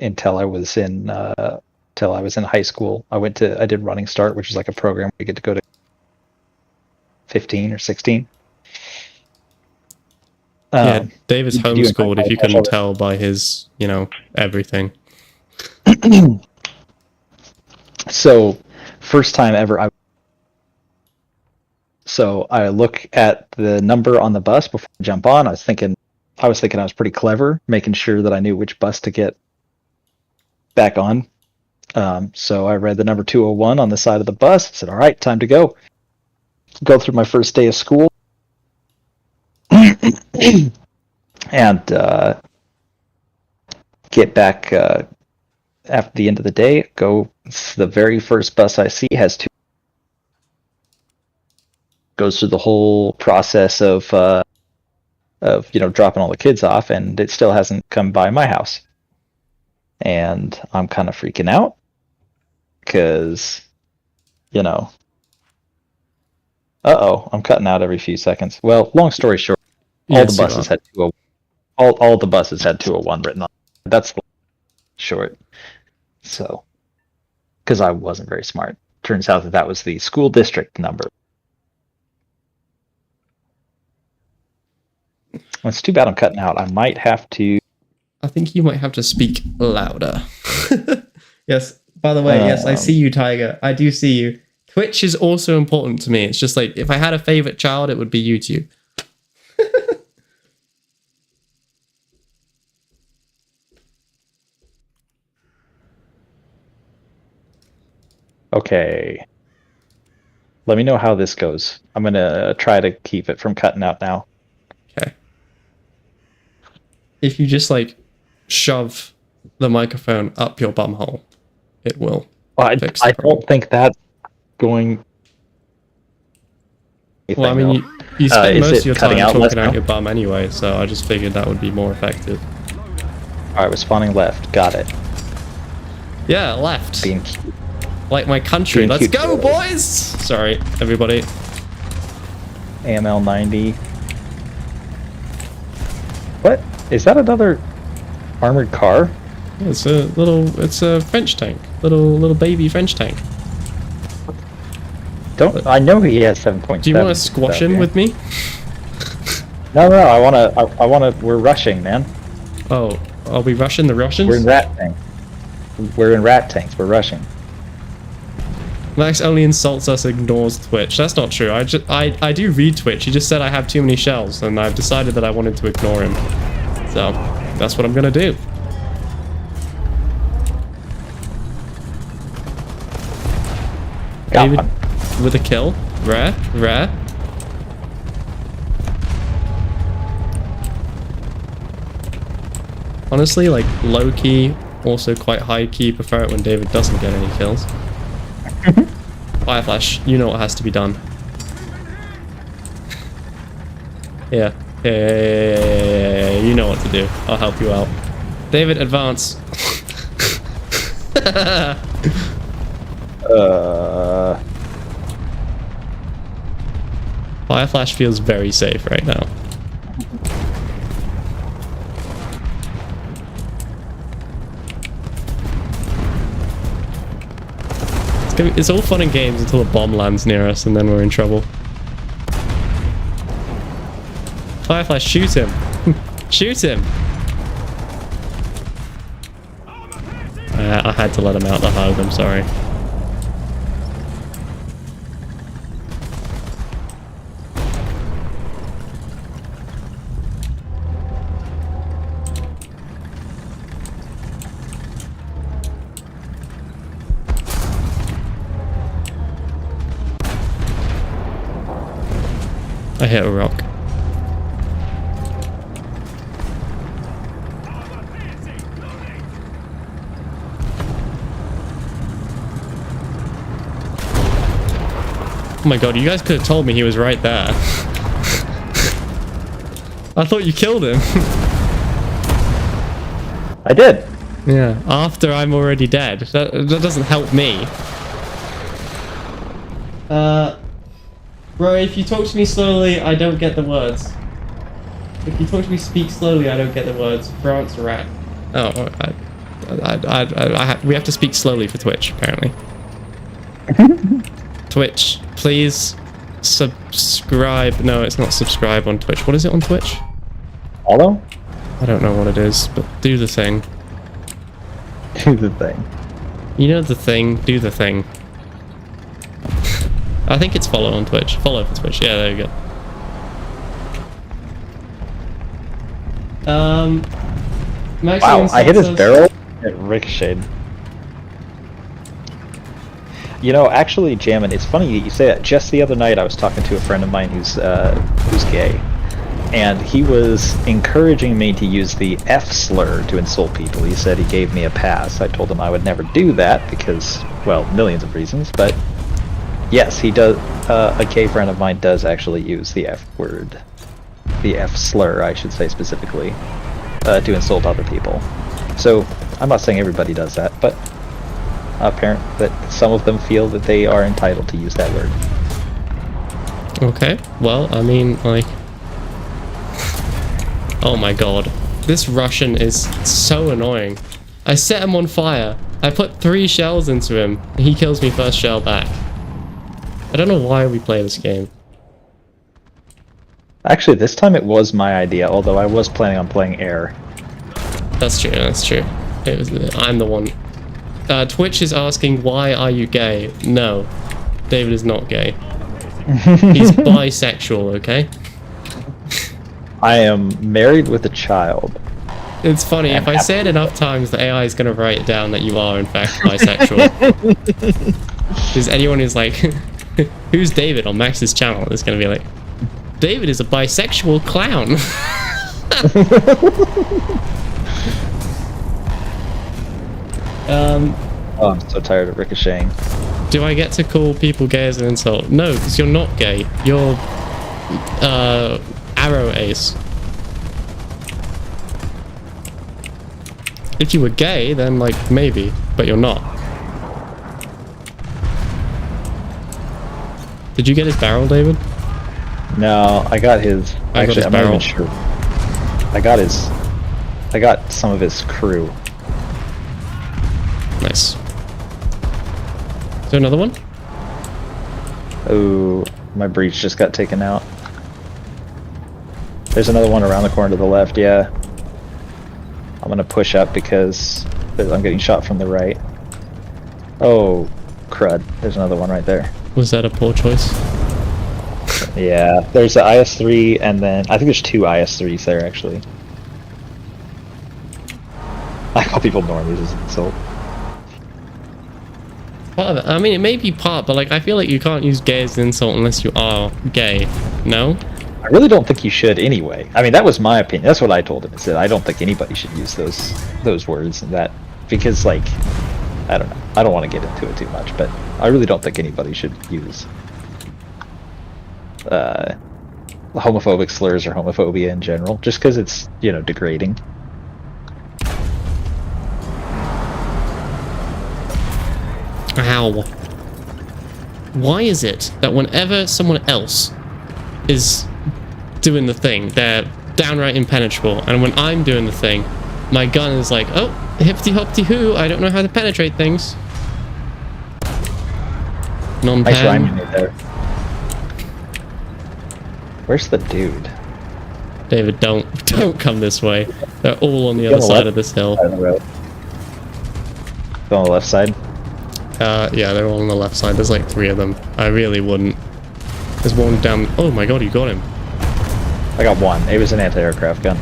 until I was in high school. I did Running Start, which is like a program where you get to go to 15 or 16. Yeah, David's homeschooled, if you couldn't tell by his, everything. So, first time ever, so I look at the number on the bus before I jump on. I was thinking I was thinking I was pretty clever, making sure that I knew which bus to get back on. So I read the number 201 on the side of the bus. I said, all right, time to go. Go through my first day of school. And get back after the end of the day. Go. The very first bus I see has two. Goes through the whole process of dropping all the kids off, and it still hasn't come by my house. And I'm kind of freaking out because, I'm cutting out every few seconds. Well, long story short, all the buses had 201. All the buses had 201 written on. That's the short. So, because I wasn't very smart. Turns out that was the school district number. Well, it's too bad I'm cutting out. I might have to. I think you might have to speak louder. Yes. By the way, yes, I see you, Tiger. I do see you. Twitch is also important to me. It's just like, if I had a favorite child, it would be YouTube. Okay. Let me know how this goes. I'm going to try to keep it from cutting out now. Okay. If you just like shove the microphone up your bum hole, it will. Well, I don't think that's going. Well, I mean, you spend most of your time talking out your bum anyway, so I just figured that would be more effective. Alright, we're spawning left. Got it. Yeah, left. Being cute. Like my country. Let's go, boys! Sorry, everybody. AML 90. What? Is that another armored car? It's a French tank. Little baby French tank. I know he has 7.7. Do you want to squash him with me? No, I wanna, we're rushing, man. Oh, are we rushing the Russians? We're in rat tanks. We're rushing. Max only insults us, ignores Twitch. That's not true. I do read Twitch. He just said I have too many shells, and I've decided that I wanted to ignore him. So, that's what I'm gonna do. Got David one. with a kill. Rare. Honestly, like, low-key, also quite high-key, prefer it when David doesn't get any kills. Fire flash, you know what has to be done. Yeah, you know what to do. I'll help you out. David, advance. Fire flash feels very safe right now. It's all fun and games until a bomb lands near us, and then we're in trouble. Firefly, shoot him! Shoot him! I had to let him out the hug, I'm sorry. I hit a rock. Oh my god, you guys could have told me he was right there. I thought you killed him. I did. Yeah, after I'm already dead. That doesn't help me. Bro, if you talk to me slowly, I don't get the words. If you talk to me, speak slowly, I don't get the words. France rat. Oh, we have to speak slowly for Twitch, apparently. Twitch, please subscribe. No, it's not subscribe on Twitch. What is it on Twitch? Follow? I don't know what it is, but do the thing. Do the thing. You know the thing, do the thing. I think it's follow on Twitch. Follow for Twitch. Yeah, there you go. Wow, I hit his barrel and it ricocheted. You know, actually, Jammin, it's funny you say that. Just the other night, I was talking to a friend of mine who's gay, and he was encouraging me to use the F slur to insult people. He said he gave me a pass. I told him I would never do that because, well, millions of reasons. But yes, he does. A gay friend of mine does actually use the F word, the F slur, I should say specifically, to insult other people. So I'm not saying everybody does that, but apparent that some of them feel that they are entitled to use that word. Okay, well, I mean, like... Oh my god. This Russian is so annoying. I set him on fire. I put 3 shells into him, and he kills me first shell back. I don't know why we play this game. Actually, this time it was my idea, although I was planning on playing air. That's true, that's true. I'm the one. Twitch is asking, why are you gay? No, David is not gay. He's bisexual, okay? I am married with a child. It's funny, if I say it enough times, the AI is going to write it down that you are, in fact, bisexual. Because anyone who's like, who's David on Max's channel is going to be like, David is a bisexual clown. Oh, I'm so tired of ricocheting. Do I get to call people gay as an insult? No, because you're not gay. You're arrow ace. If you were gay, then like maybe, but you're not. Did you get his barrel, David? No, I got his. Actually, I'm not even sure. I got some of his crew. Nice. Is there another one? Oh, my breach just got taken out. There's another one around the corner to the left, yeah. I'm gonna push up because I'm getting shot from the right. Oh, crud. There's another one right there. Was that a poor choice? Yeah, there's the IS-3 and then I think there's 2 IS-3s there actually. I call people normies as an insult. Part of it. I mean, it may be part, but like I feel like you can't use gay as an insult unless you are gay. No? I really don't think you should anyway. I mean, that was my opinion. That's what I told him. I said I don't think anybody should use those words and that because like I don't know. I don't want to get into it too much, but I really don't think anybody should use homophobic slurs or homophobia in general, just because it's, you know, degrading. Ow. Why is it that whenever someone else is doing the thing, they're downright impenetrable, and when I'm doing the thing, my gun is like, oh, hippity-hoppity-hoo, I don't know how to penetrate things. Non-pen. Nice rhyme you made there. Where's the dude? David, don't come this way. They're all on the other side of this hill. On the left side? Yeah, they're all on the left side. There's like 3 of them. I really wouldn't. There's one down... Oh my god, you got him. I got one. It was an anti-aircraft gun.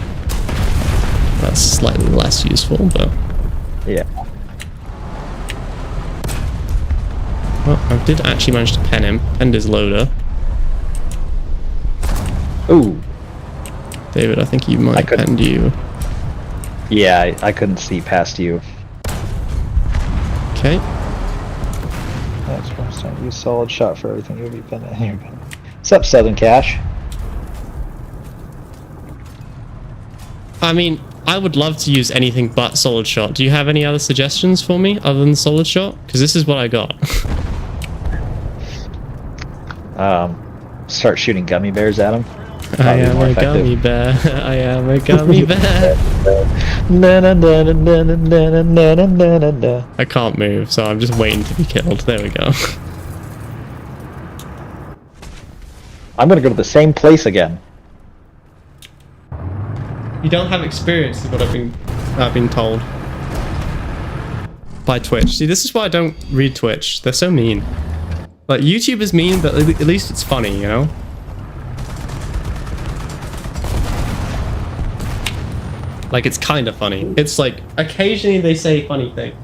That's slightly less useful, but... Yeah. Well, I did actually manage to pen him. Penned his loader. Ooh. David, I think you might have penned you. Yeah, I couldn't see past you. Okay. That's first time use solid shot for everything you'll be penning here. What's up, Southern Cash? I mean, I would love to use anything but solid shot. Do you have any other suggestions for me other than solid shot? Because this is what I got. Start shooting gummy bears at them. I am a gummy bear. I am a gummy bear. I can't move, so I'm just waiting to be killed. There we go. I'm gonna go to the same place again. You don't have experience, is what I've been told by Twitch. See, this is why I don't read Twitch. They're so mean. Like, YouTube is mean, but at least it's funny, you know? Like, it's kind of funny. It's like, occasionally they say funny thing.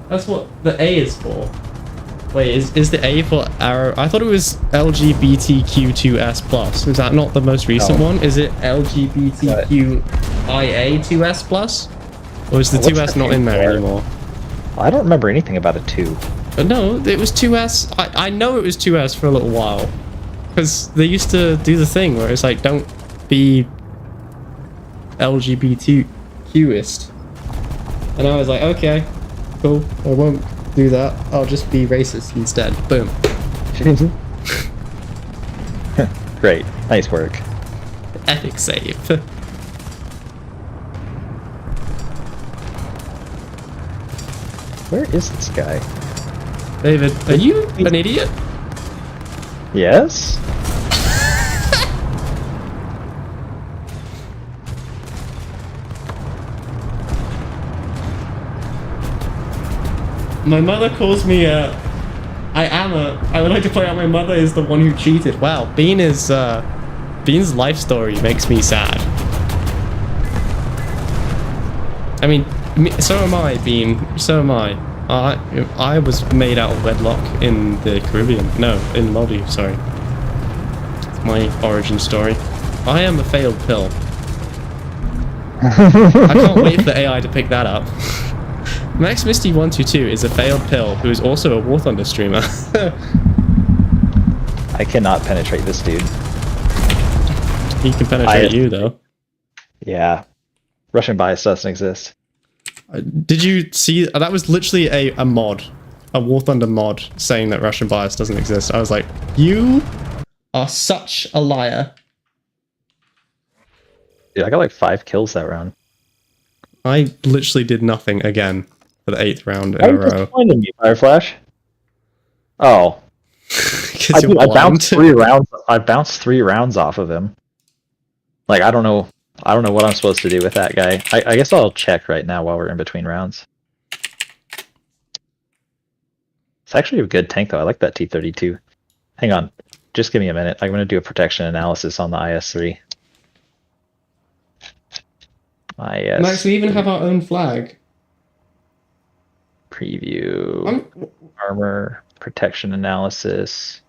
That's what the A is for. Wait, is the A for arrow? I thought it was LGBTQ2S+. Is that not the most recent one? Is it LGBTQIA2S+? Or is the 2S not in there anymore? I don't remember anything about a 2. No, it was 2S. I know it was 2S for a little while. Because they used to do the thing where it's like, don't be LGBTQist. And I was like, okay, cool. I won't do that. I'll just be racist instead. Boom. Great. Nice work. Epic save. Where is this guy? David, are you an idiot? Yes? My mother calls me I would like to point out my mother is the one who cheated. Wow, Bean's life story makes me sad. I mean, so am I, Bean. So am I. I was made out of wedlock in the Caribbean. No, in Maldives, sorry. It's my origin story. I am a failed pill. I can't wait for the AI to pick that up. Max Misty 122 is a failed pill who is also a War Thunder streamer. I cannot penetrate this dude. He can penetrate you, though. Yeah. Russian bias doesn't exist. Did you see? That was literally a mod. A War Thunder mod saying that Russian bias doesn't exist. I was like, you are such a liar. Dude, I got like 5 kills that round. I literally did nothing again for the 8th round in Why a are you row. disappointing me, Fireflash? Oh. I bounced 3 rounds. I bounced 3 rounds off of him. Like, I don't know what I'm supposed to do with that guy. I guess I'll check right now while we're in between rounds. It's actually a good tank though. I like that T-32. Hang on. Just give me a minute. I'm going to do a protection analysis on the IS-3. Max, we even have our own flag. Preview. Armor. Protection analysis.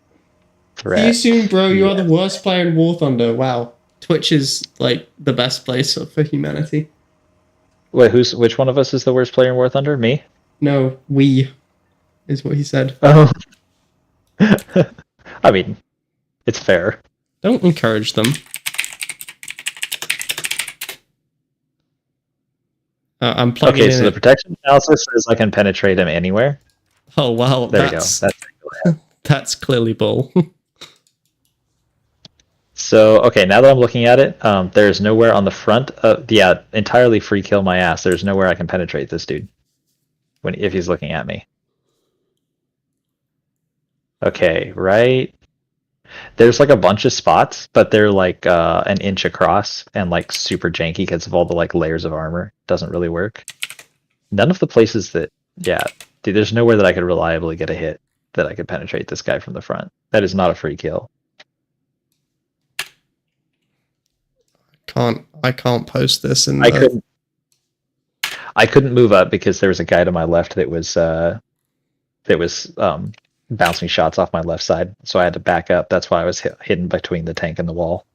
Threat. Do you assume, bro, you are the worst player in War Thunder? Wow. Twitch is like the best place for humanity. Wait, which one of us is the worst player in War Thunder? Me? No, we is what he said. Oh. I mean, it's fair. Don't encourage them. I'm plugging in. Okay, so the protection analysis says I can penetrate him anywhere. Oh wow, there you go. That's clearly bull. So, okay, now that I'm looking at it, there's nowhere on the front. Yeah, entirely free kill my ass. There's nowhere I can penetrate this dude if he's looking at me. Okay, right. There's like a bunch of spots, but they're like an inch across and like super janky because of all the like layers of armor. Doesn't really work. None of the places that, yeah, dude, there's nowhere that I could reliably get a hit that I could penetrate this guy from the front. That is not a free kill. I can't post this in I couldn't move up because there was a guy to my left that was bouncing shots off my left side, so I had to back up. That's why I was hidden between the tank and the wall.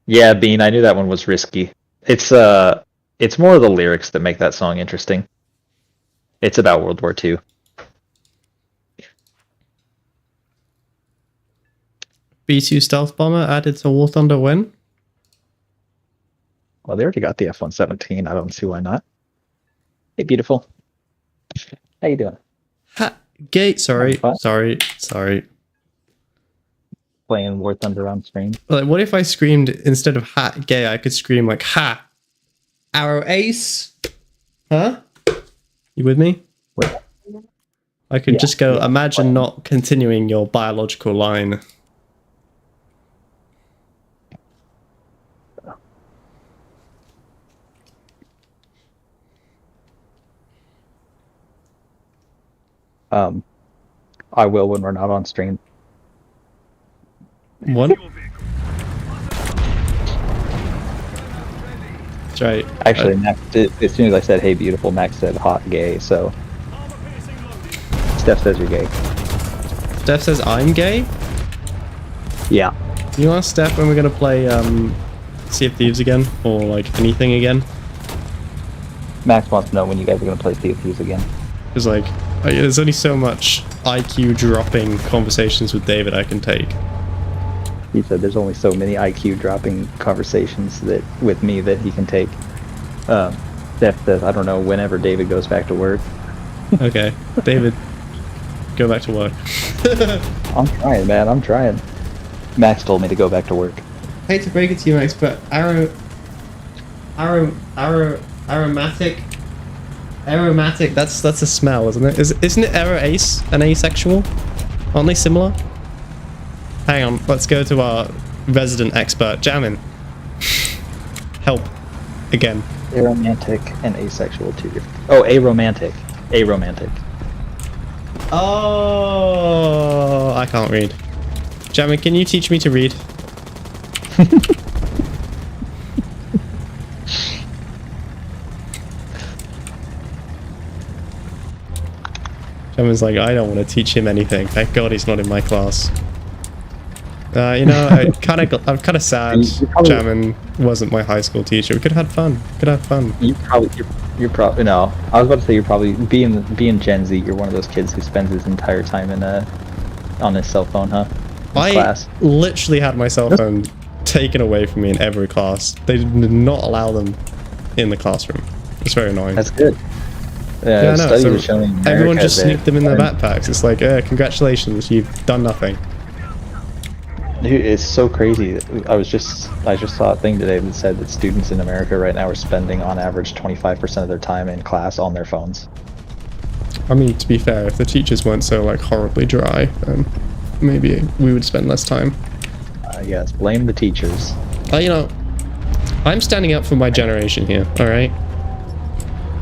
Yeah, Bean, I knew that one was risky. It's more of the lyrics that make that song interesting. It's about World War II. B2 stealth bomber added to War Thunder when? Well, they already got the F-117. I don't see why not. Hey, beautiful. How you doing? Gate. Sorry. Playing War Thunder on stream. Like, what if I screamed instead of hat gay? I could scream like ha, arrow ace. Huh? You with me? Wait. I could just go. Imagine not continuing your biological line. I will when we're not on stream. What? right. Actually, Max as soon as I said, "Hey, beautiful," Max said, "Hot gay." So Steph says you're gay. Steph says I'm gay. Yeah. You ask Steph when we're gonna play Sea of Thieves again, or like anything again. Max wants to know when you guys are gonna play Sea of Thieves again. Because like, there's only so much IQ dropping conversations with David I can take. He said there's only so many IQ dropping conversations that with me that he can take. Steph says, I don't know, whenever David goes back to work. Okay, David, go back to work. I'm trying, man. I'm trying. Max told me to go back to work. I hate to break it to you, Max, but aromatic. That's a smell, isn't it? Isn't it ace and asexual? Aren't they similar? Hang on, let's go to our resident expert, Jamin. Help again. Aromantic and asexual too. Oh, aromantic. Aromantic. Oh, I can't read. Jamin, can you teach me to read? Jamin's like, I don't want to teach him anything. Thank God he's not in my class. You know, I'm kind of sad Jamin wasn't my high school teacher. We could have had fun. You're probably no. I was about to say you're probably being Gen Z. You're one of those kids who spends his entire time in on his cell phone, huh? Class. Literally had my cell phone taken away from me in every class. They did not allow them in the classroom. It's very annoying. That's good. Yeah, I know. So showing everyone just sneaked them in their backpacks. It's like, congratulations, you've done nothing. Dude, it's so crazy. I just saw a thing today that said that students in America right now are spending on average 25% of their time in class on their phones. I mean, to be fair, if the teachers weren't so like horribly dry, then maybe we would spend less time. Yes, blame the teachers. You know, I'm standing up for my generation here, alright?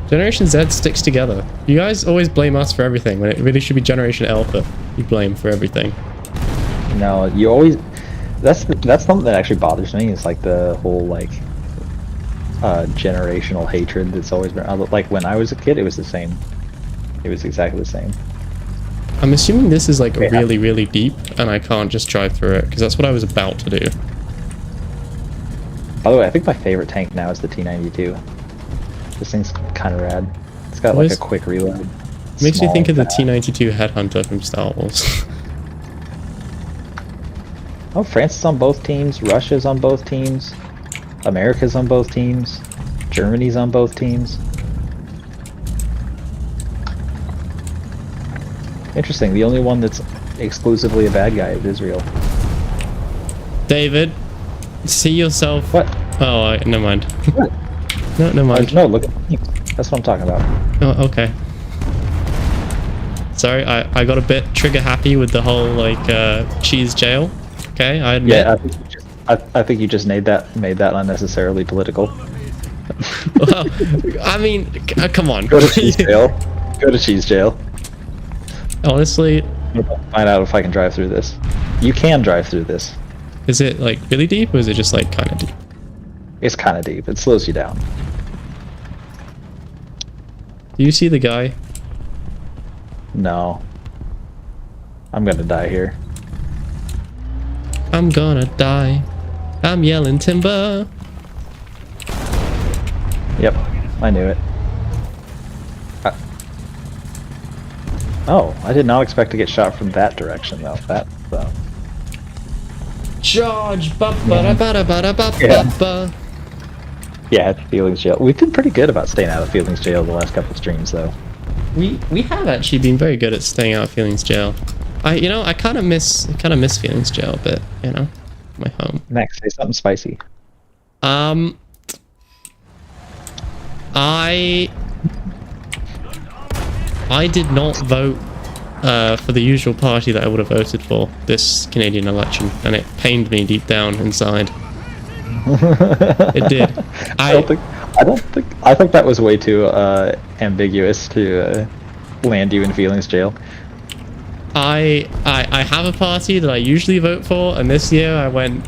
Generation Z sticks together. You guys always blame us for everything, when it really should be Generation Alpha you blame for everything. No, you always... That's something that actually bothers me, is like the whole, like, generational hatred that's always been... Like, when I was a kid, it was the same. It was exactly the same. I'm assuming this is like really, really deep, and I can't just drive through it, because that's what I was about to do. By the way, I think my favorite tank now is the T92. This thing's kind of rad. It's got like a quick reload. Makes me think of the T92 Headhunter from Star Wars. Oh, France is on both teams, Russia's on both teams, America's on both teams, Germany's on both teams. Interesting, the only one that's exclusively a bad guy is Israel. David, see yourself... What? Oh, never mind. What? No, never mind. No, look at the teams. That's what I'm talking about. Oh, okay. Sorry, I got a bit trigger happy with the whole, like, cheese jail. Okay, I admit. Yeah, I think you just made that unnecessarily political. Well, I mean, come on. Go to cheese jail. Go to cheese jail. Honestly, find out if I can drive through this. You can drive through this. Is it like really deep, or is it just like kind of deep? It's kind of deep. It slows you down. Do you see the guy? No. I'm gonna die here. I'm gonna die. I'm yelling timber. Yep, I knew it. Oh, I did not expect to get shot from that direction though. Charge! Yeah, Feelings Jail. We've been pretty good about staying out of Feelings Jail the last couple of streams though. We have actually been very good at staying out of Feelings Jail. I kind of miss Feelings Jail a bit, you know, my home. Max, say something spicy. I did not vote for the usual party that I would have voted for this Canadian election, and it pained me deep down inside. It did. I think that was way too ambiguous to land you in Feelings Jail. I have a party that I usually vote for, and this year I went,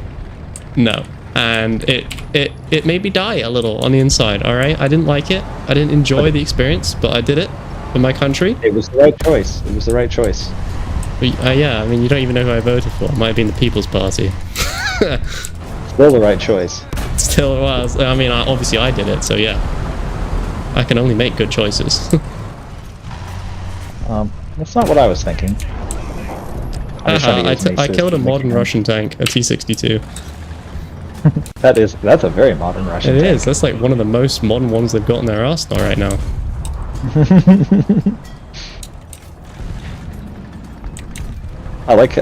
no, and it made me die a little on the inside. All right, I didn't like it. I didn't enjoy the experience, but I did it for my country. It was the right choice. It was the right choice. But, yeah, I mean, you don't even know who I voted for. It might have been the People's Party. Still the right choice. Still it was. I mean, obviously I did it, so yeah. I can only make good choices. That's not what I was thinking. I killed a modern Russian tank, a T-62. That's a very modern Russian tank. It is. That's like one of the most modern ones they've got in their arsenal right now. I like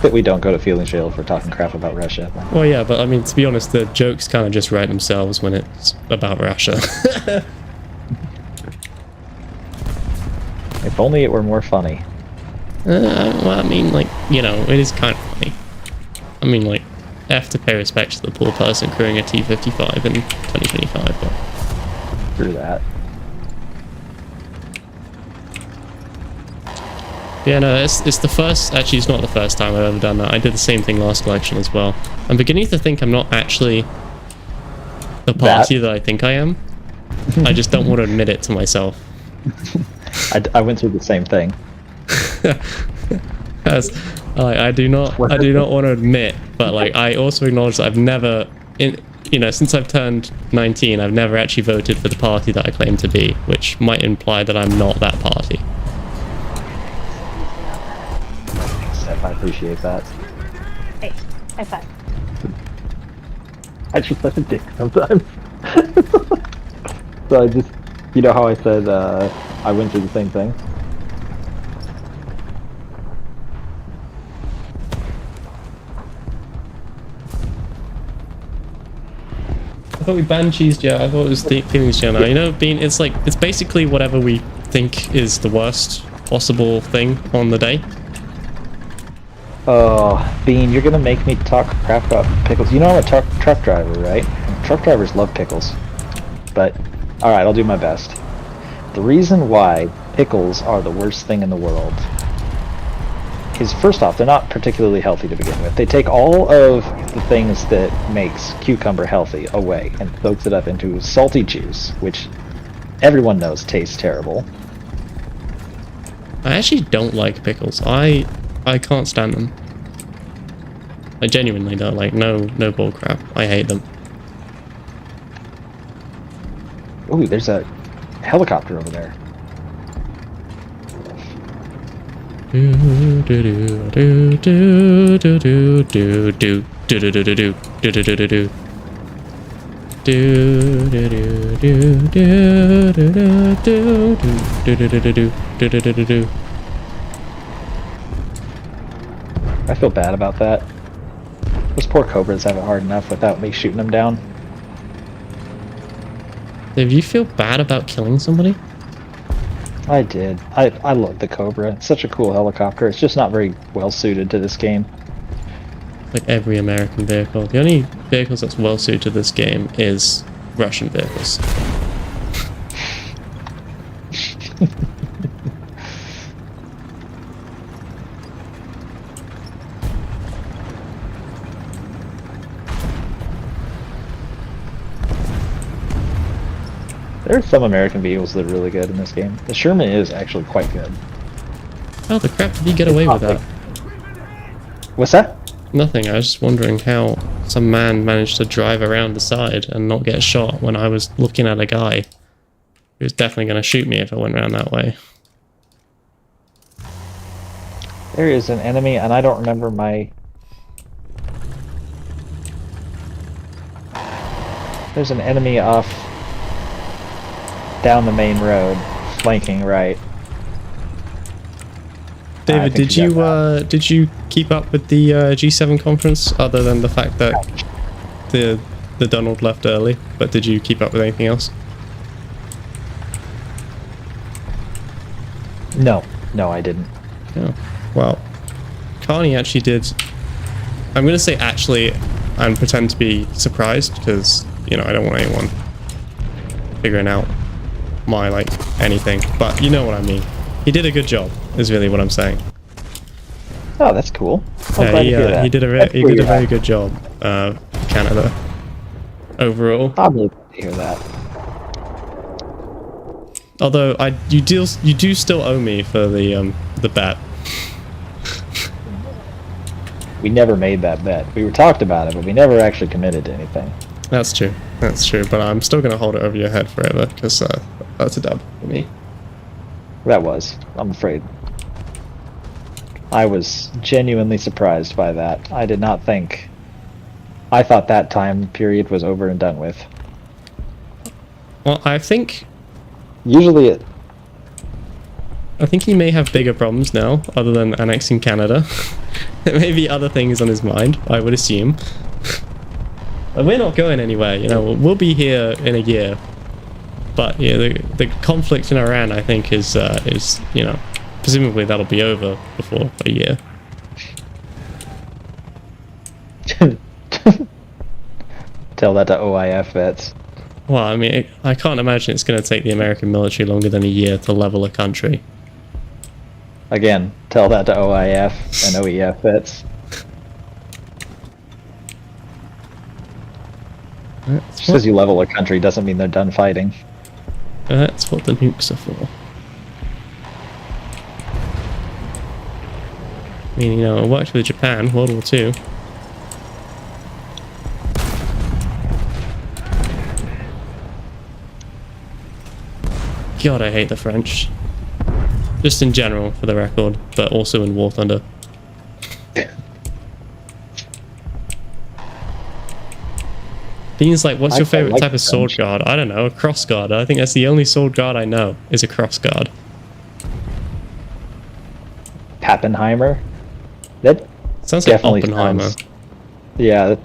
that we don't go to feeling jail for talking crap about Russia. Well, yeah, but I mean, to be honest, the jokes kind of just write themselves when it's about Russia. If only it were more funny. Well, I mean, like, you know, it is kind of funny. I mean, like, I have to pay respect to the poor person crewing a T-55 in 2025, but... Through that. Yeah, no, it's the first... Actually, it's not the first time I've ever done that. I did the same thing last collection as well. I'm beginning to think I'm not actually the party that I think I am. I just don't want to admit it to myself. I went through the same thing. I do not want to admit, but like I also acknowledge that I've never, since I've turned 19, I've never actually voted for the party that I claim to be, which might imply that I'm not that party. I appreciate that. Hey, high five. I just let a dick sometimes. So I just, you know how I said I went through the same thing? I thought we banned cheese jar. I thought it was feelings jar now. You know, Bean, it's basically whatever we think is the worst possible thing on the day. Oh, Bean, you're gonna make me talk crap about pickles. You know I'm a truck driver, right? Truck drivers love pickles. But, alright, I'll do my best. The reason why pickles are the worst thing in the world is, first off, they're not particularly healthy to begin with. They take all of the things that makes cucumber healthy away and soaks it up into salty juice, which everyone knows tastes terrible. I actually don't like pickles. I can't stand them. I genuinely don't. Like, no bull crap. I hate them. Ooh, there's a helicopter over there. I feel bad about that. Those poor cobras have it hard enough without me shooting them down. Did you feel bad about killing somebody? I did. I love the Cobra. It's such a cool helicopter. It's just not very well suited to this game. Like every American vehicle. The only vehicles that's well suited to this game is Russian vehicles. There are some American vehicles that are really good in this game. The Sherman is actually quite good. How the crap did he get away with that? What's that? Nothing. I was just wondering how some man managed to drive around the side and not get shot when I was looking at a guy who was definitely going to shoot me if I went around that way. There is an enemy, and I don't remember my... There's an enemy off down the main road, flanking right. David, did you keep up with the G7 conference, other than the fact that the Donald left early? But did you keep up with anything else? No, I didn't. Oh, well, Carney actually did. I'm gonna say actually, and pretend to be surprised, because I don't want anyone figuring out my anything, but you know what I mean. He did a good job, is really what I'm saying. Oh, that's cool. Yeah, he did a very good job, Canada. overall. I'm really glad to hear that. Although you do still owe me for the bet. We never made that bet. We were talked about it, but we never actually committed to anything. That's true. That's true. But I'm still gonna hold it over your head forever because that's a dub for me. That was, I'm afraid. I was genuinely surprised by that. I did not think. I thought that time period was over and done with. Well, I think Usually he may have bigger problems now, other than annexing Canada. There may be other things on his mind, I would assume. But we're not going anywhere, you know. We'll be here in a year. But yeah, the conflict in Iran, I think, is you know, presumably that'll be over before a year. Tell that to OIF vets. Well, I mean, I can't imagine it's going to take the American military longer than a year to level a country. Again, tell that to OIF and OEF vets. Just because you level a country doesn't mean they're done fighting. That's what the nukes are for. I mean, you know, I worked with Japan, World War II. God, I hate the French. Just in general, for the record, but also in War Thunder. Things like, what's your favorite type of sword guard? I don't know, a cross guard. I think that's the only sword guard I know, is a cross guard. Pappenheimer? That sounds like definitely Oppenheimer. Sounds, yeah.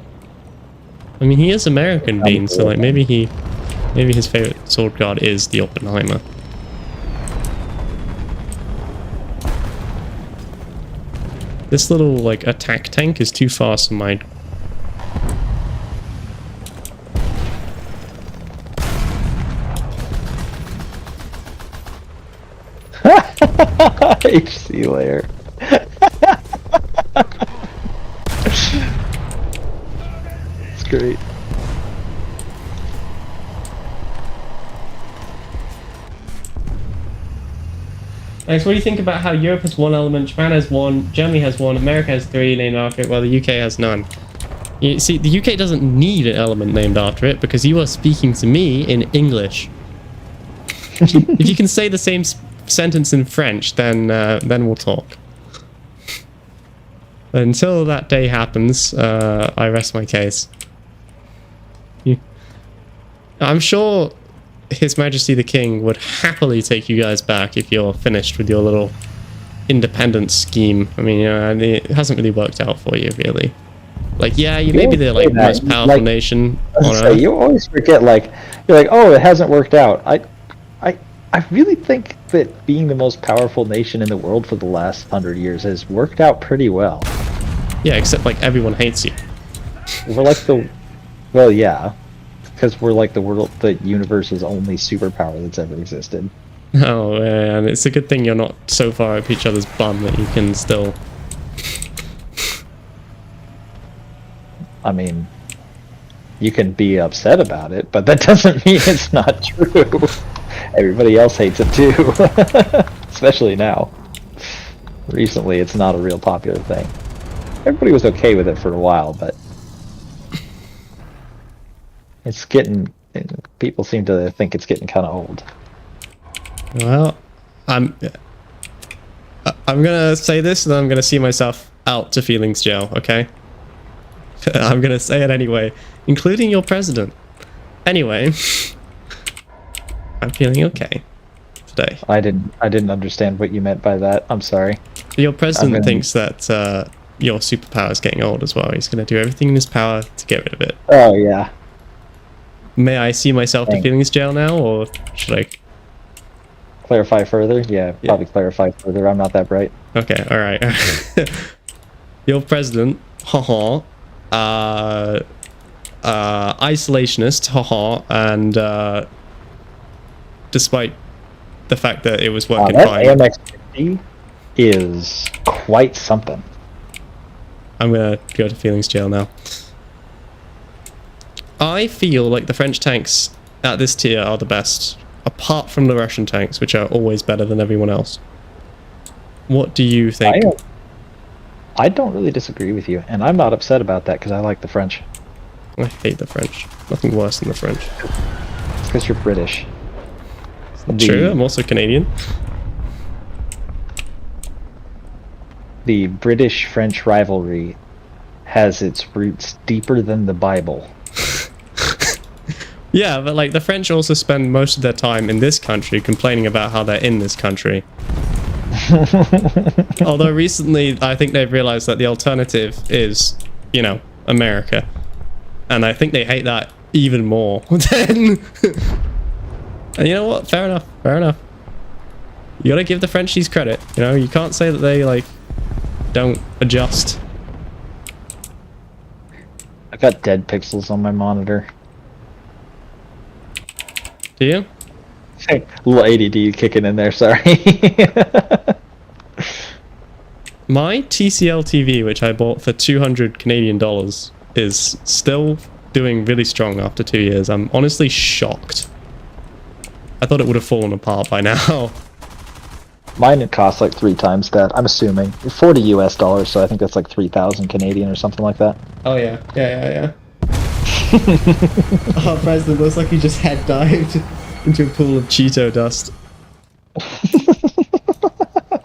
I mean, he is American, Bean, so like maybe his favorite sword guard is the Oppenheimer. This little like attack tank is too fast for my. HC layer. It's great. Alex, what do you think about how Europe has one element, Japan has one, Germany has one, America has 3 named after it, while the UK has none? You see, the UK doesn't need an element named after it because you are speaking to me in English. If you can say the same sentence in French, then we'll talk. But until that day happens, I rest my case. I'm sure His Majesty the King would happily take you guys back if you're finished with your little independence scheme. I mean, you know, it hasn't really worked out for you, really. Like, yeah, you may be the like most powerful nation on Earth. You always forget, like, you're like, oh, it hasn't worked out. I really think that being the most powerful nation in the world for the last 100 years has worked out pretty well. Yeah, except like everyone hates you. We're like the, well, yeah, because we're like the universe's only superpower that's ever existed. Oh, yeah, and it's a good thing you're not so far up each other's bum that you can still. I mean, you can be upset about it, but that doesn't mean it's not true. Everybody else hates it too, especially now. Recently, it's not a real popular thing. Everybody was okay with it for a while, but it's getting. People seem to think it's getting kind of old. Well, I'm gonna say this, and then I'm gonna see myself out to feelings jail. Okay. I'm gonna say it anyway, including your president. Anyway, I'm feeling okay today. I didn't understand what you meant by that. I'm sorry. Your president thinks that your superpower is getting old as well. He's gonna do everything in his power to get rid of it. Oh yeah. May I see myself to feelings jail now, or should I clarify further? Yeah, probably clarify further. I'm not that bright. Okay, all right. Your president, haha. Isolationist, haha, and despite the fact that it was working fine. That AMX50 is quite something. I'm gonna go to feelings jail now. I feel like the French tanks at this tier are the best, apart from the Russian tanks, which are always better than everyone else. What do you think? I don't really disagree with you, and I'm not upset about that because I like the French. I hate the French. Nothing worse than the French. It's because you're British. True, I'm also Canadian. The British-French rivalry has its roots deeper than the Bible. Yeah, but like the French also spend most of their time in this country complaining about how they're in this country. Although recently I think they've realized that the alternative is, you know, America. And I think they hate that even more than... And you know what? Fair enough. Fair enough. You gotta give the Frenchies credit. You know, you can't say that they, like, don't adjust. I got dead pixels on my monitor. Do you? A little ADD kicking in there, sorry. My TCL TV, which I bought for 200 Canadian dollars, is still doing really strong after 2 years. I'm honestly shocked. I thought it would have fallen apart by now. Mine it costs like 3 times that, I'm assuming. 40 US dollars, so I think that's like 3,000 Canadian or something like that. Oh yeah, yeah. Oh, President looks like he just head dived into a pool of Cheeto dust.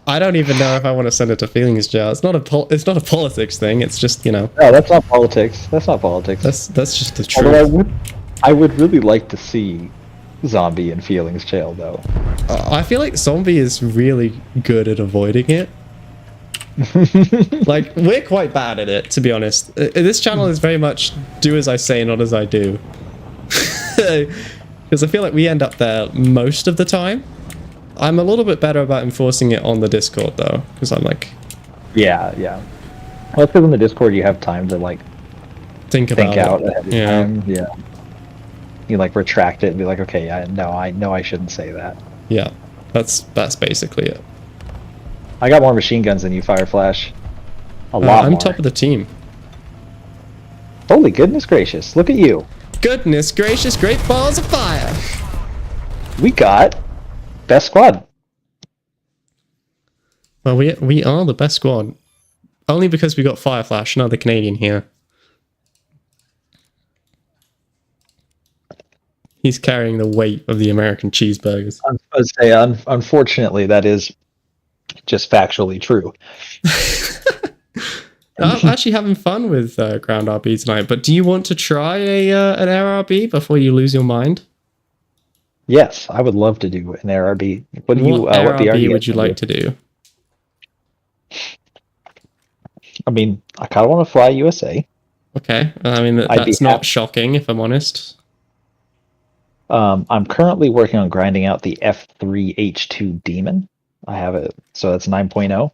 I don't even know if I want to send it to feelings jar. It's not a politics thing. It's just, you know. No, that's not politics. That's not politics. That's just the truth. Although I would really like to see Zombie in feelings jail, though. I feel like Zombie is really good at avoiding it. Like, we're quite bad at it, to be honest. This channel is very much do as I say, not as I do. Because I feel like we end up there most of the time. I'm a little bit better about enforcing it on the Discord, though, because I'm like... Yeah. Well, it's because on the Discord you have time to, like, think out it. ahead of time. Yeah. You, like, retract it and be like, okay, I know I shouldn't say that. Yeah, that's basically it. I got more machine guns than you, Fireflash. A lot I'm more. top of the team. Holy goodness gracious, look at you. Goodness gracious, great balls of fire! We got best squad. Well, we are the best squad. Only because we got Fireflash, another Canadian here. He's carrying the weight of the American cheeseburgers. I was going to say, unfortunately, that is just factually true. I'm actually having fun with Ground RB tonight, but do you want to try an Air RB before you lose your mind? Yes, I would love to do an Air RB. What Air BRB RB would you like to do? I mean, I kind of want to fly USA. Okay, I mean, that's not shocking, if I'm honest. I'm currently working on grinding out the F3H2 Demon. I have it, so that's 9.0.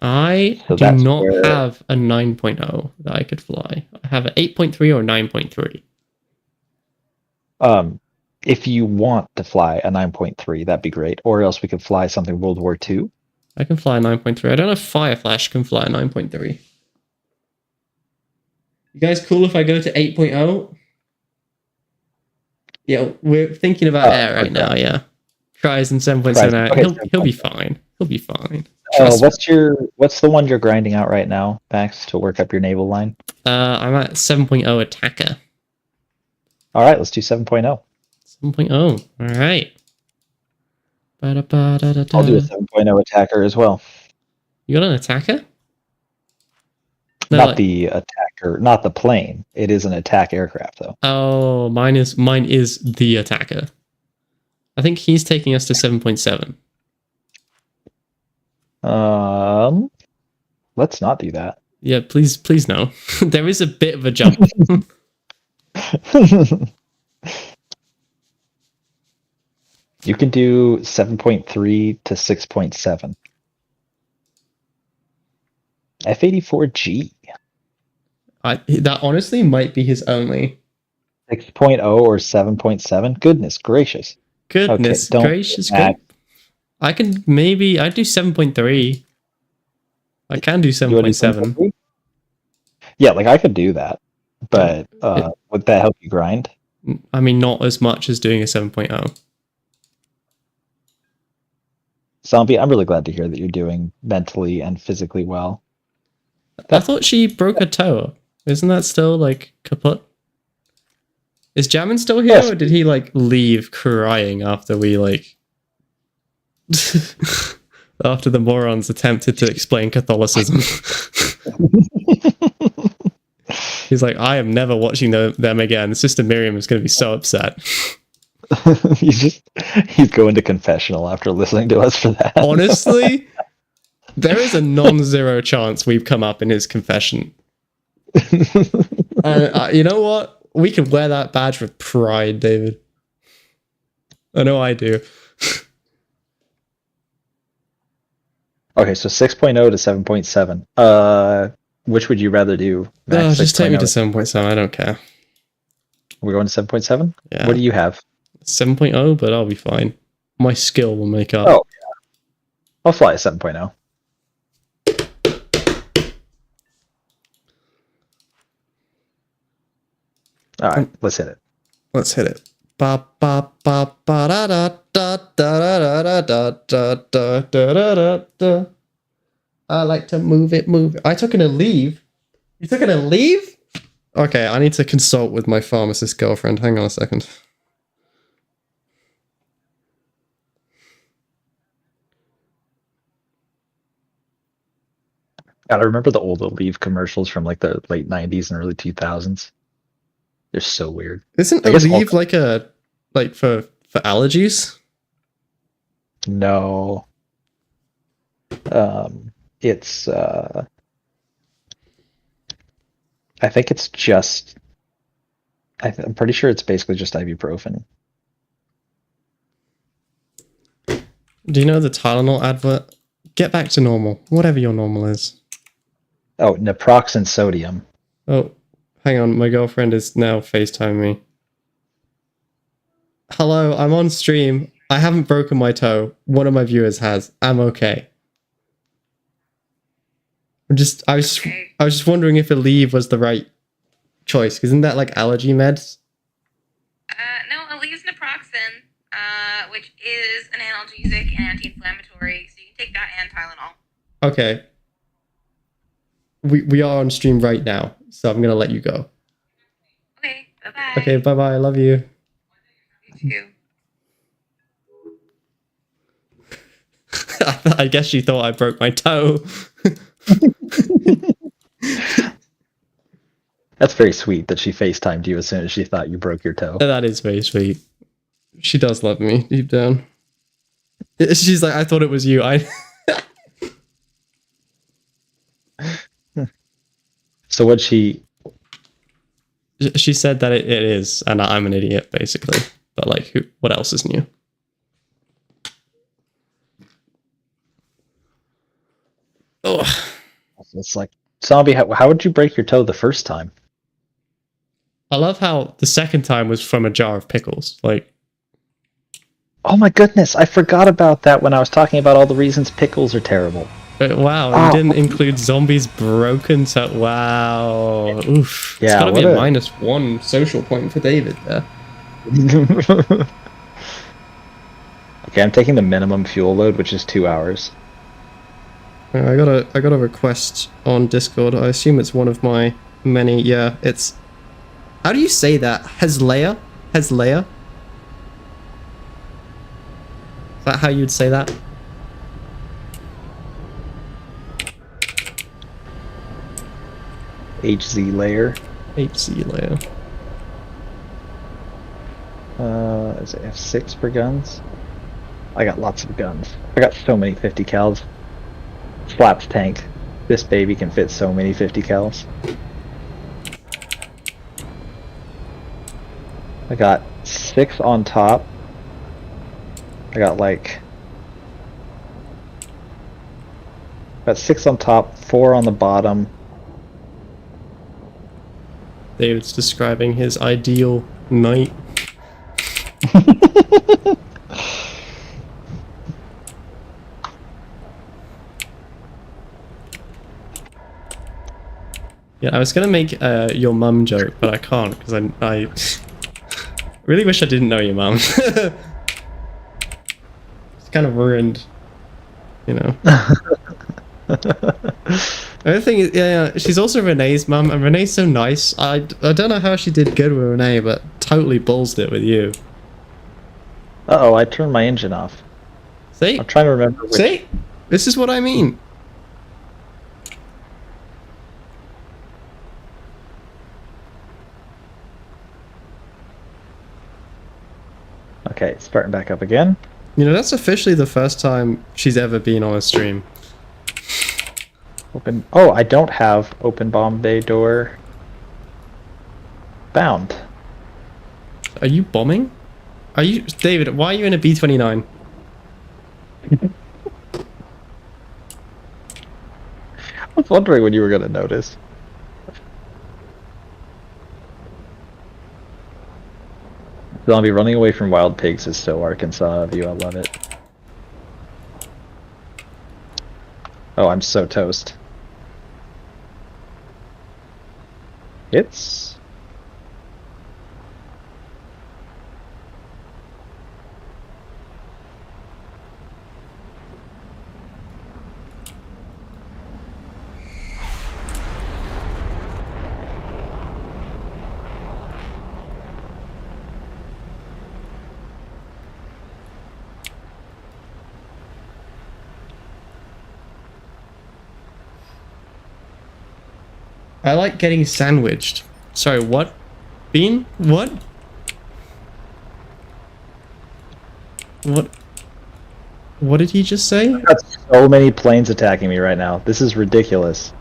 I do not have a 9.0 that I could fly. I have an 8.3 or 9.3. If you want to fly a 9.3, that'd be great. Or else we could fly something World War II. I can fly a 9.3. I don't know if Fireflash can fly a 9.3. You guys cool if I go to 8.0? Yeah, we're thinking about air right now, yeah. Tries in 7.7 out. Okay, he'll be fine. He'll be fine. What's the one you're grinding out right now, Max, to work up your naval line? I'm at 7.0 attacker. Alright, let's do 7.0. 7.0. Alright. I'll do a 7.0 attacker as well. You got an attacker? No, not the attacker, not the plane. It is an attack aircraft, though. Oh, mine is the attacker. I think he's taking us to 7.7. Let's not do that. Yeah, please no. There is a bit of a jump. You can do 7.3 to 6.7. F-84G. That honestly might be his only. 6.0 or 7.7? Goodness gracious. Goodness gracious. I can do 7.3. I can do 7.7. Yeah, like I could do that. But would that help you grind? I mean, not as much as doing a 7.0. Zombie, I'm really glad to hear that you're doing mentally and physically well. I thought she broke her toe. Isn't that still like kaput? Is Jammin still here, Yes. or did he like leave crying after we like after the morons attempted to explain Catholicism? He's like, I am never watching them again. Sister Miriam is going to be so upset. he's going to confessional after listening to us for that. Honestly, there is a non-zero chance we've come up in his confession. You know what? We can wear that badge with pride, David. I know I do. Okay, so 6.0 to 7.7. Which would you rather do? Max Just take me to 6.0? 7.7. I don't care. We're going to 7.7? Yeah. What do you have? 7.0, but I'll be fine. My skill will make up. Oh, yeah. I'll fly a 7.0. All right, let's hit it. Let's hit it. Ba ba ba ba da da da da da da da da da da da. I like to move it, move it. I took in a leave. You took in a leave? Okay, I need to consult with my pharmacist girlfriend. Hang on a second. God, I remember the old Leave commercials from like the late 90s and early 2000s. They're so weird. Isn't I guess Aleve like a for allergies? No. It's I think it's just I'm pretty sure it's basically just ibuprofen. Do you know the Tylenol advert? Get back to normal, whatever your normal is. Oh, naproxen sodium. Oh, hang on, my girlfriend is now FaceTiming me. Hello, I'm on stream. I haven't broken my toe. One of my viewers has. I'm okay. I was just wondering if Aleve was the right choice. Isn't that like allergy meds? No, Aleve's naproxen, which is an analgesic and anti-inflammatory, so you can take that and Tylenol. Okay. We are on stream right now, so I'm gonna let you go. Okay, bye-bye. Okay, bye-bye. I love you. You too. I guess she thought I broke my toe. That's very sweet that she FaceTimed you as soon as she thought you broke your toe. That is very sweet. She does love me deep down. She's like, I thought it was you. So what'd she... She said that it is, and I'm an idiot, basically. But like, what else is new? Oh, It's like, Zombie, how would you break your toe the first time? I love how the second time was from a jar of pickles. Like, Oh my goodness, I forgot about that when I was talking about all the reasons pickles are terrible. wow, you didn't include zombies broken toe. Wow. Oof. It's Yeah, gotta be what a a- -1 social point for David there. Okay, I'm taking the minimum fuel load, which is 2 hours. I got a request on Discord. I assume it's one of my many. Yeah, it's. How do you say that? Hezleia? Hezleia? Is that how you'd say that? HZ layer. HC layer. Is it F6 for guns? I got lots of guns. I got so many 50 cals. Slaps tank. This baby can fit so many 50 cals. I got 6 on top. I got like... Got 6 on top, 4 on the bottom. David's describing his ideal night. Yeah, I was gonna make your mum joke, but I can't because I really wish I didn't know your mum. It's kind of ruined, you know. The other thing is, yeah, she's also Renee's mum, and Renee's so nice. I don't know how she did good with Renee, but totally ballsed it with you. Uh-oh, I turned my engine off. See? I'm trying to remember which... See? This is what I mean. Okay, starting back up again. You know, that's officially the first time she's ever been on a stream. Open. Oh, I don't have open bomb bay door bound. Are you bombing? Are you, David? Why are you in a B-29? I was wondering when you were going to notice. Zombie running away from wild pigs is so Arkansas of you. I love it. Oh, I'm so toast. It's... I like getting sandwiched. Sorry, what? Bean? What? What? What did he just say? I've got so many planes attacking me right now. This is ridiculous.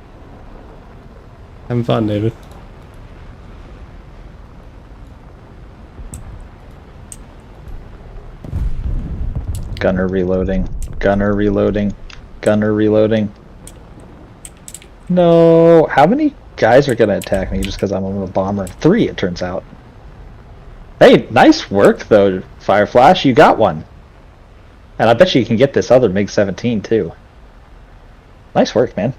Having fun, David. Gunner reloading. Gunner reloading. Gunner reloading. No, how many guys are gonna attack me just because I'm a bomber? 3, it turns out. Hey, nice work though, Fireflash. You got one, and I bet you can get this other MiG-17 too. Nice work, man.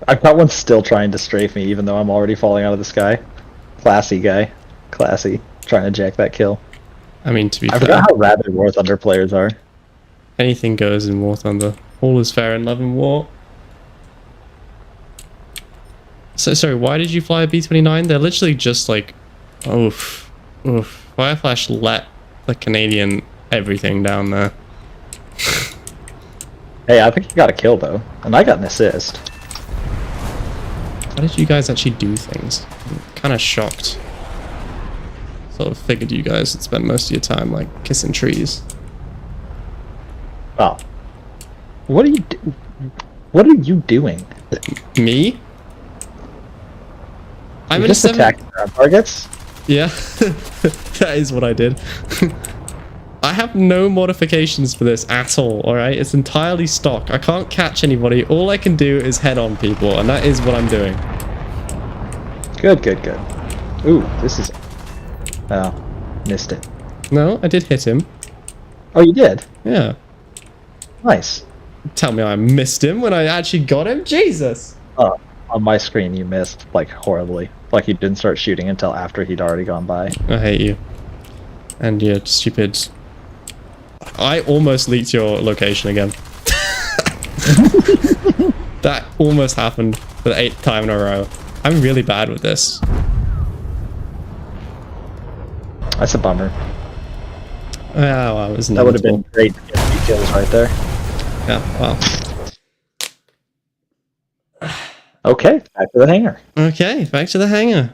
I've got one still trying to strafe me, even though I'm already falling out of the sky. Classy guy. Classy. Trying to jack that kill. I mean, to be I fair, forgot how rabid War Thunder players are. anything goes in War Thunder. All is fair in love and war. So, sorry, why did you fly a B-29? They're literally just like, oof, oof. Fireflash let the Canadian everything down there. Hey, I think you got a kill though, and I got an assist. How did you guys actually do things? I'm kind of shocked. Sort of figured you guys would spend most of your time like kissing trees. Oh, what are you? What are you doing? Me? I'm You in a just 7. attacking ground targets. Yeah, that is what I did. I have no modifications for this at all, alright? It's entirely stock. I can't catch anybody. All I can do is head on people, and that is what I'm doing. Good, good, good. Ooh, this is... Oh, missed it. No, I did hit him. Oh, you did? Yeah. Nice. Tell me I missed him when I actually got him? Jesus! Oh, on my screen you missed, like, horribly. Like you didn't start shooting until after he'd already gone by. I hate you. And your stupid... I almost leaked your location again. That almost happened for the 8th time in a row. I'm really bad with this. That's a bummer. Oh, well, it was That would have been inevitable. great to get 3 kills right there. Yeah, well. Okay, back to the hangar. Okay, back to the hangar.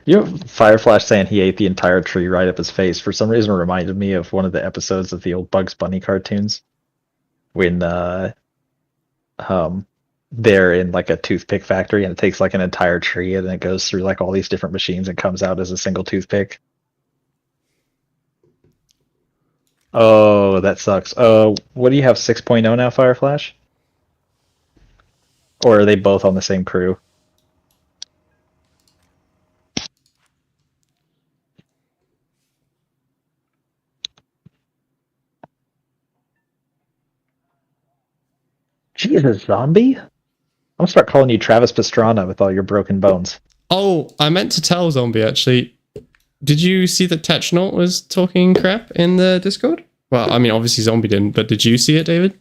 You know, Fireflash saying he ate the entire tree right up his face for some reason reminded me of one of the episodes of the old Bugs Bunny cartoons when they're in like a toothpick factory and it takes like an entire tree and then it goes through like all these different machines and comes out as a single toothpick. Oh, that sucks. What do you have, 6.0 now, Fireflash? Or are they both on the same crew? Jesus, zombie? I'm gonna start calling you Travis Pastrana with all your broken bones. Oh, I meant to tell Zombie actually. Did you see that Technaut was talking crap in the Discord? Well, I mean, obviously Zombie didn't, but did you see it, David?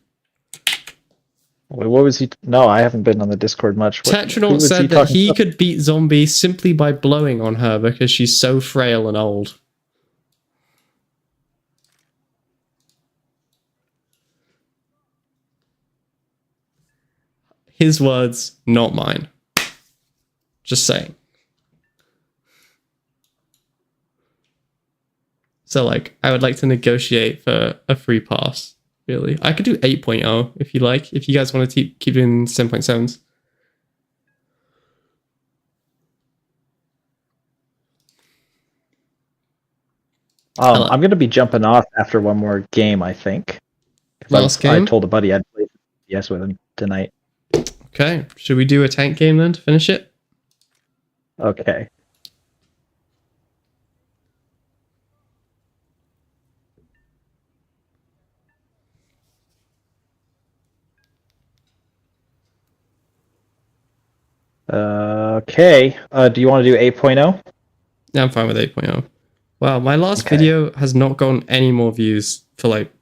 Wait, what was he? No, I haven't been on the Discord much. Technaut said that he could beat Zombie simply by blowing on her because she's so frail and old. His words, not mine. Just saying. So, like, I would like to negotiate for a free pass, really. I could do 8.0 if you like, if you guys want to keep doing 7.7s. I'm going to be jumping off after one more game, I think. Last game? I told a buddy I'd play CS with him tonight. Okay, should we do a tank game then to finish it? Okay. Okay. Do you want to do 8.0? Yeah, I'm fine with 8.0. Wow, my last video has not gotten any more views for like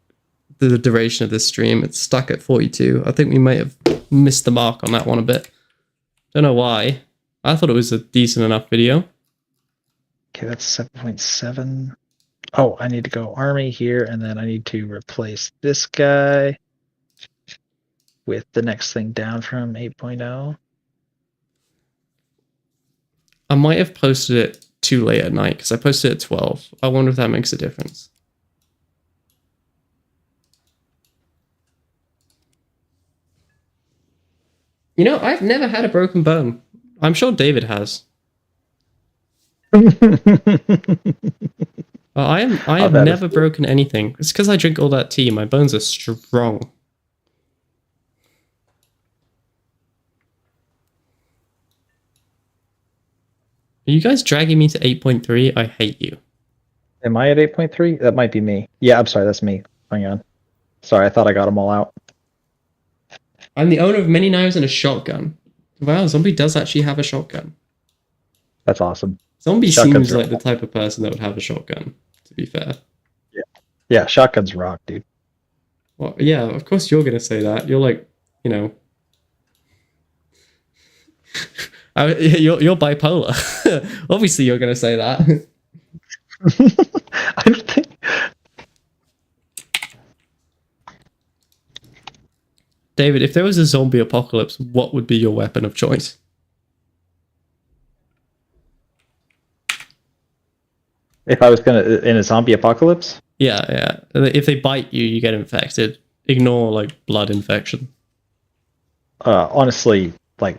the duration of this stream. It's stuck at 42. I think we might have missed the mark on that one a bit. Don't know why. I thought it was a decent enough video. Okay, that's 7.7. Oh, I need to go army here, and then I need to replace this guy with the next thing down from 8.0. I might have posted it too late at night because I posted it at 12. I wonder if that makes a difference. You know, I've never had a broken bone. I'm sure David has. I have never broken anything. It's because I drink all that tea. My bones are strong. Are you guys dragging me to 8.3? I hate you. Am I at 8.3? That might be me. Yeah, I'm sorry, that's me. Hang on. Sorry, I thought I got them all out. I'm the owner of many knives and a shotgun. Wow, Zombie does actually have a shotgun. That's awesome. Zombie seems like the type of person that would have a shotgun, to be fair. Yeah. Yeah, shotguns rock, dude. Well, yeah, of course you're going to say that. You're like, you know... you're bipolar. Obviously you're going to say that. I don't think... David, if there was a zombie apocalypse, what would be your weapon of choice? If I was in a zombie apocalypse? Yeah. If they bite you, you get infected. Ignore, like, blood infection. Honestly, like,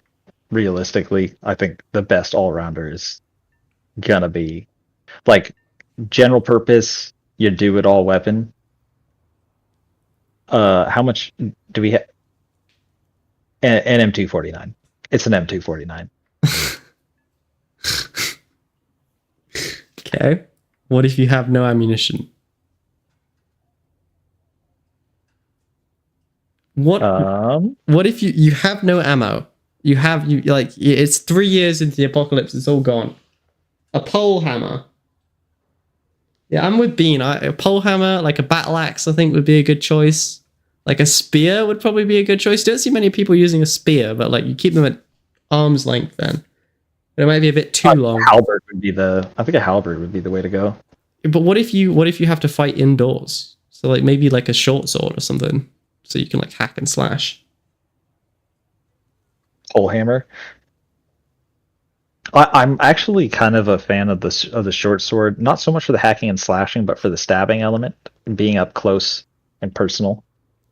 realistically, I think the best all-rounder is gonna be, like, general purpose, you do it all weapon. How much do we have? An M249. It's an M249. Okay. What if you have no ammunition? What if you have no ammo? It's 3 years into the apocalypse, it's all gone. A pole hammer. Yeah, I'm with Bean. A pole hammer, like a battle axe, I think would be a good choice. Like a spear would probably be a good choice. Don't see many people using a spear, but like you keep them at arm's length then. It might be a bit too long. Halberd would be I think a halberd would be the way to go. But what if you have to fight indoors? So like maybe like a short sword or something, so you can like hack and slash. Pole hammer. I'm actually kind of a fan of the short sword, not so much for the hacking and slashing, but for the stabbing element, being up close and personal.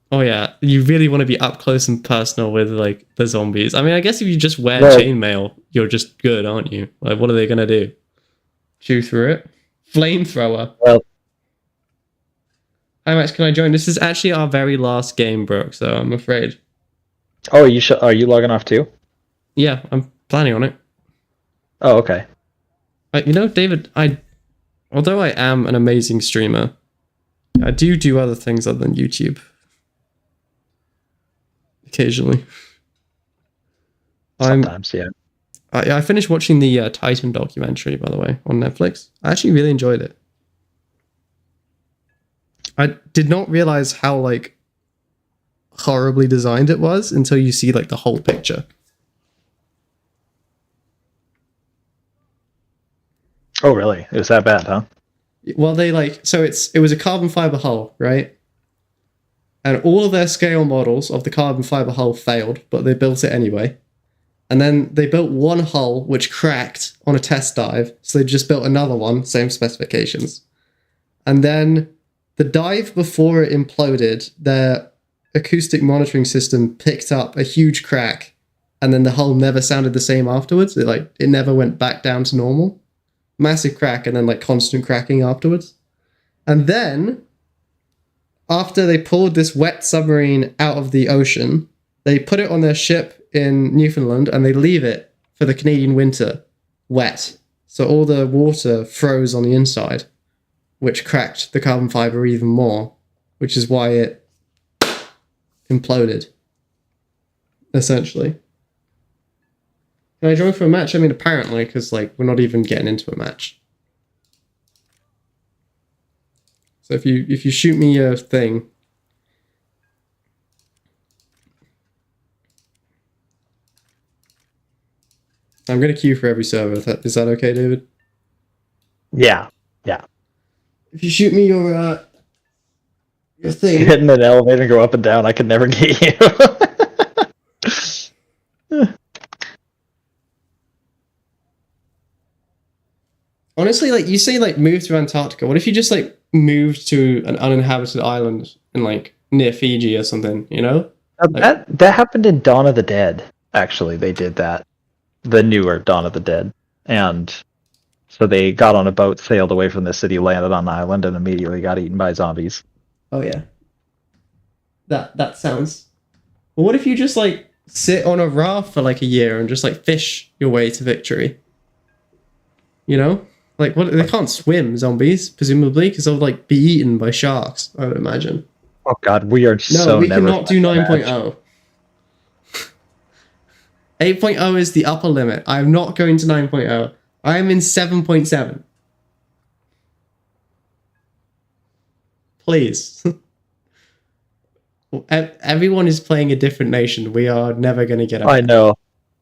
Oh yeah, you really want to be up close and personal with like the zombies. I mean, I guess if you just wear chainmail, you're just good, aren't you? Like, what are they gonna do? Chew through it? Flamethrower. Well, Hi Max, can I join? This is actually our very last game, Brooke, so I'm afraid. Oh, you should. Are you logging off too? Yeah, I'm planning on it. Oh, okay. You know, David, although I am an amazing streamer, I do other things other than YouTube. Occasionally. Sometimes, yeah. I finished watching the Titan documentary, by the way, on Netflix. I actually really enjoyed it. I did not realize how, like, horribly designed it was until you see, like, the whole picture. Oh, really? It was that bad, huh? Well, they, like... So it was a carbon fiber hull, right? And all of their scale models of the carbon fiber hull failed, but they built it anyway. And then they built one hull which cracked on a test dive, so they just built another one, same specifications. And then the dive before it imploded, their acoustic monitoring system picked up a huge crack, and then the hull never sounded the same afterwards. It never went back down to normal. Massive crack, and then like constant cracking afterwards. And then, after they pulled this wet submarine out of the ocean, they put it on their ship in Newfoundland, and they leave it for the Canadian winter wet. So all the water froze on the inside, which cracked the carbon fiber even more, which is why it imploded, essentially. Can I join for a match? I mean, apparently, because like we're not even getting into a match. So if you shoot me a thing. I'm going to queue for every server. Is that okay, David? Yeah, yeah. If you shoot me your thing... Get in an elevator and go up and down, I could never get you. Honestly, like, you say, like, move to Antarctica. What if you just, like, moved to an uninhabited island in, like, near Fiji or something, you know? That happened in Dawn of the Dead, actually. They did that. The newer Dawn of the Dead. And so they got on a boat, sailed away from the city, landed on an island, and immediately got eaten by zombies. Oh, yeah. That sounds... Well, what if you just, like, sit on a raft for, like, a year and just, like, fish your way to victory? You know? Like, what? They can't swim, zombies, presumably, because they'll, like, be eaten by sharks, I would imagine. Oh, God, we are so No, we never cannot do 9.0. 8.0 is the upper limit. I am not going to 9.0. I am in 7.7. Please. Everyone is playing a different nation. We are never going to get out. I know.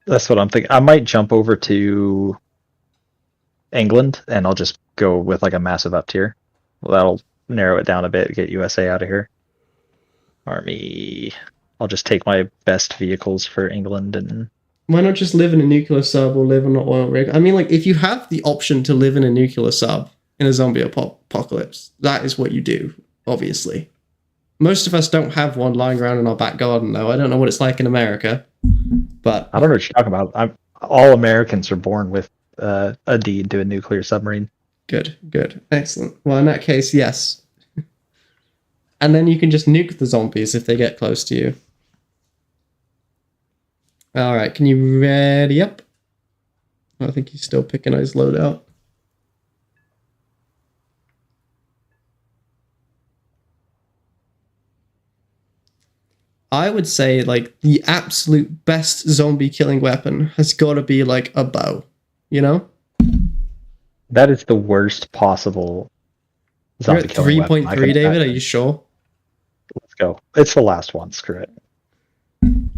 That's what I'm thinking. I might jump over to England, and I'll just go with like a massive up tier. Well, that'll narrow it down a bit, get USA out of here. Army. I'll just take my best vehicles for England and... Why not just live in a nuclear sub or live on an oil rig? I mean, like, if you have the option to live in a nuclear sub in a zombie apocalypse, that is what you do, obviously. Most of us don't have one lying around in our back garden, though. I don't know what it's like in America, but... I don't know what you're talking about. All Americans are born with a deed to a nuclear submarine. Good, good. Excellent. Well, in that case, yes. And then you can just nuke the zombies if they get close to you. Alright, can you ready up? I think he's still picking his loadout. I would say, like, the absolute best zombie killing weapon has got to be, like, a bow. You know? That is the worst possible zombie killing weapon. You're at 3.3, David? Are you sure? Let's go. It's the last one, screw it.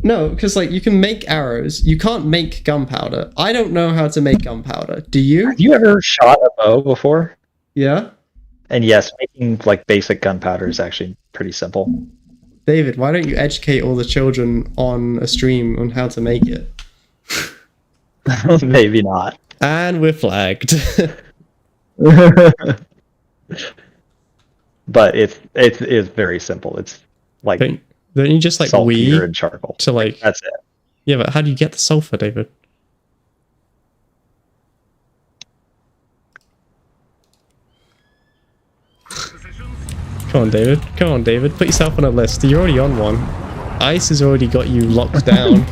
No, because, like, you can make arrows. You can't make gunpowder. I don't know how to make gunpowder. Do you? Have you ever shot a bow before? Yeah. And yes, making, like, basic gunpowder is actually pretty simple. David, why don't you educate all the children on a stream on how to make it? Maybe not. And we're flagged. But it's very simple. It's like... Don't you just, like, saltpeter and charcoal to, like... That's it. Yeah, but how do you get the sulfur, David? Come on, David. Come on, David. Put yourself on a list. You're already on one. Ice has already got you locked down.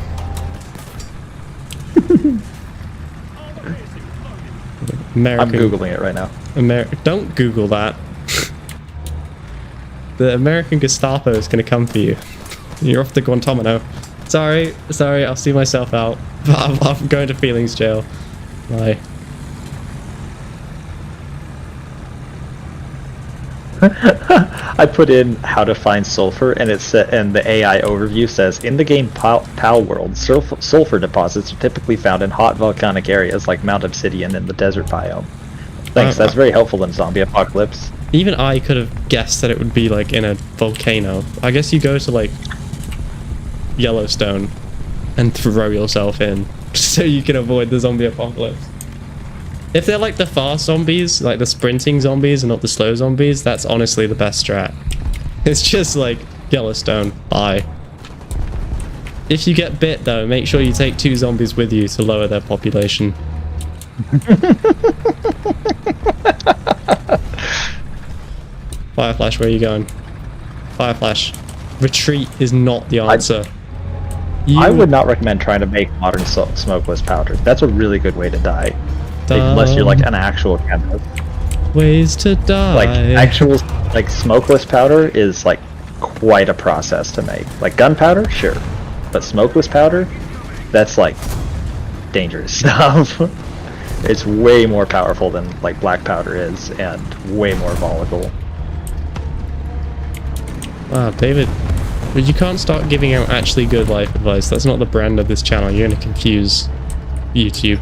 I'm Googling it right now. Don't Google that. The American Gestapo is going to come for you. You're off to Guantanamo. Sorry, I'll see myself out. I'm going to feelings jail. Bye. I put in how to find sulfur, and it said, and the AI overview says, in the game PAL world, sulfur deposits are typically found in hot volcanic areas like Mount Obsidian in the desert biome. Thanks, that's very helpful in zombie apocalypse. Even I could have guessed that it would be like in a volcano. I guess you go to like Yellowstone and throw yourself in so you can avoid the zombie apocalypse. If they're like the fast zombies, like the sprinting zombies and not the slow zombies, that's honestly the best strat. It's just like Yellowstone, bye. If you get bit though, make sure you take 2 zombies with you to lower their population. Fireflash, where are you going? Fireflash. Retreat is not the answer. I would not recommend trying to make modern smokeless powder. That's a really good way to die. Unless you're like an actual chemist. Ways to die. Like actual smokeless powder is like quite a process to make. Like gunpowder, sure. But smokeless powder, that's like dangerous stuff. It's way more powerful than like black powder is, and way more volatile. Wow, David, but you can't start giving out actually good life advice. That's not the brand of this channel. You're going to confuse YouTube.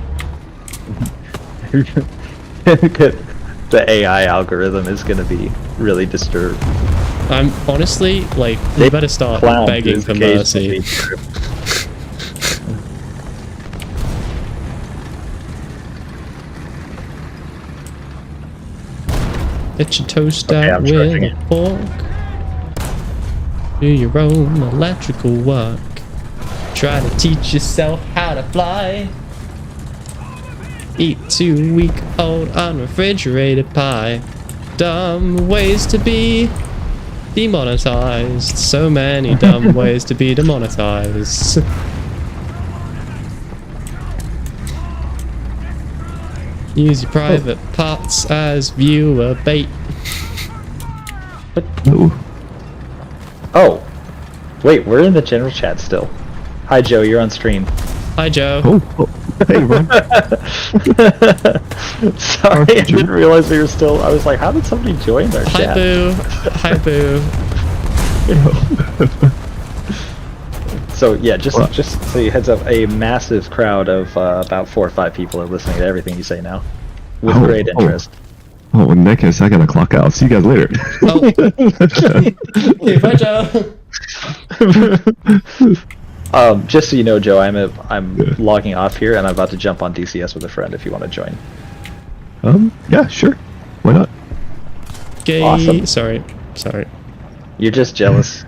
The AI algorithm is going to be really disturbed. I'm honestly, like, you better start begging for mercy. Get your toast out with a fork. Do your own electrical work. Try to teach yourself how to fly. Eat 2-week-old unrefrigerated pie. Dumb ways to be demonetized. So many dumb ways to be demonetized. Use your private parts as viewer bait. Oh, wait, we're in the general chat still. Hi Joe, you're on stream. Hi Joe. Oh, hey Ron. Sorry, I didn't realize we were still. I was like, how did somebody join our Hi chat? Boo. Hi Boo. So yeah, just so you heads up, a massive crowd of about 4 or 5 people are listening to everything you say now, with great interest. Oh, in that case, I gotta clock out. See you guys later. Oh. Okay, bye Joe. Just so you know, Joe, I'm logging off here, and I'm about to jump on DCS with a friend. If you want to join. Yeah, sure. Why not? Gay. Awesome. Sorry. You're just jealous.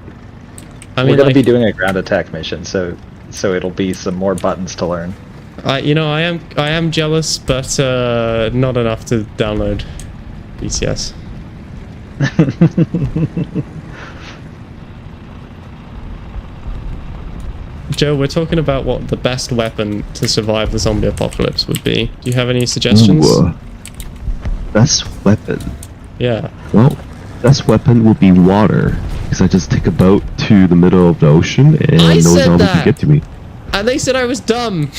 I mean, we're gonna be doing a ground attack mission, so it'll be some more buttons to learn. I am jealous, but not enough to download DCS. Joe, we're talking about what the best weapon to survive the zombie apocalypse would be. Do you have any suggestions? Ooh, best weapon. Yeah. Well, best weapon would be water, because I just take a boat to the middle of the ocean and no zombie can get to me. And they said I was dumb.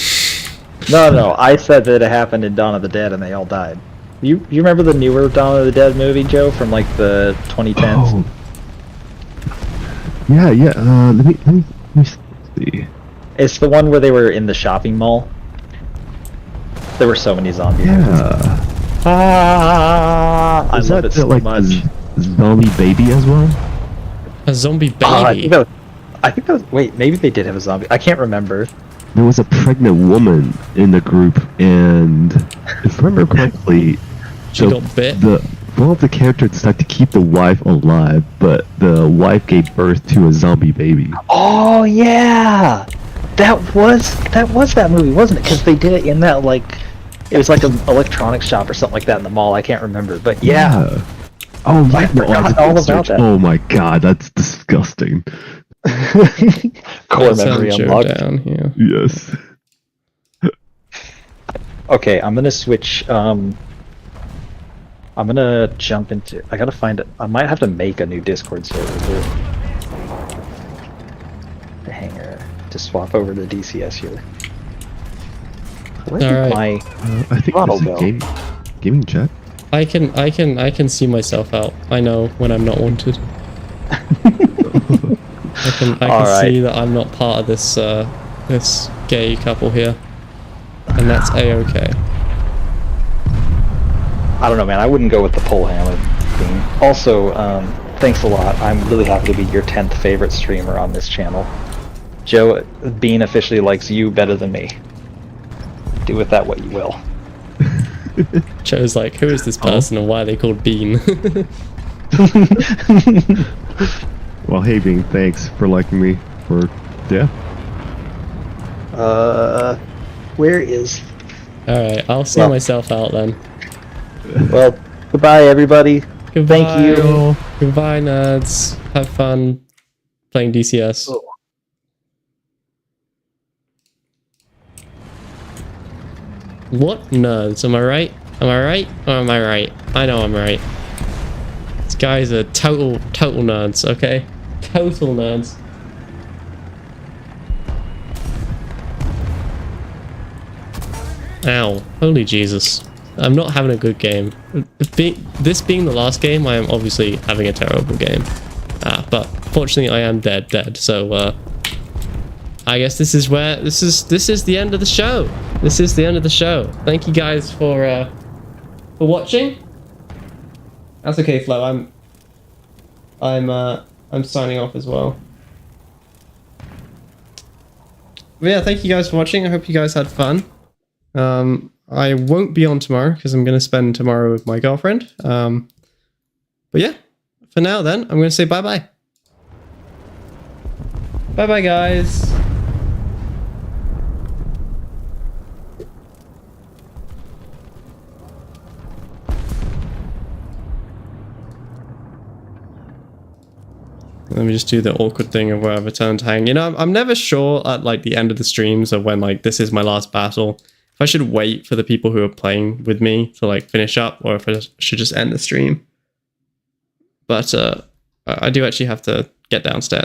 No, I said that it happened in Dawn of the Dead and they all died. You remember the newer Dawn of the Dead movie, Joe, from like the 2010s? Oh. Yeah. Let me see. It's the one where they were in the shopping mall. There were so many zombies. Yeah. I love it so like much. A zombie baby as well? A zombie baby. I think that was. Wait, maybe they did have a zombie. I can't remember. There was a pregnant woman in the group, and if I remember correctly, she got bit. One of the characters decided to keep the wife alive, but the wife gave birth to a zombie baby. Oh yeah, that was that movie, wasn't it? Because they did it in that it was like an electronics shop or something like that in the mall. I can't remember, but yeah. Oh, I yeah, no, I forgot did all the about search. that. Oh my god, that's disgusting. Core Let's memory enter unlocked. down here. Yes. Okay, I'm gonna switch. I'm gonna jump into. I gotta find it. I might have to make a new Discord server. The hanger to swap over to DCS here. Where did Alright. my I think Throttle this is bill. gaming chat. I can see myself out. I know when I'm not wanted. I can Alright. see that I'm not part of this this gay couple here, and that's a-okay. I don't know, man. I wouldn't go with the pole hammer theme. Also, thanks a lot. I'm really happy to be your 10th favorite streamer on this channel. Joe, Bean officially likes you better than me. Do with that what you will. Joe's like, who is this person and why are they called Bean? Well, hey, Bing, thanks for liking me. Yeah. Where is... Alright, I'll see Well. myself out then. Well, goodbye, everybody. Goodbye. Thank you. Goodbye, nerds. Have fun playing DCS. Oh. What nerds? Am I right? Am I right? Or am I right? I know I'm right. These guys are total nerds, okay? Total nerds. Ow. Holy Jesus. I'm not having a good game. This being the last game, I am obviously having a terrible game. But fortunately I am dead, so I guess this is the end of the show. This is the end of the show. Thank you guys for watching. That's okay, Flo. I'm signing off as well. But yeah, thank you guys for watching. I hope you guys had fun. I won't be on tomorrow because I'm going to spend tomorrow with my girlfriend. But yeah, for now then, I'm going to say bye-bye. Bye-bye, guys. Let me just do the awkward thing of where I've returned to hang. You know, I'm never sure at like the end of the streams or when like this is my last battle, if I should wait for the people who are playing with me to like finish up or if I should just end the stream. But I do actually have to get downstairs.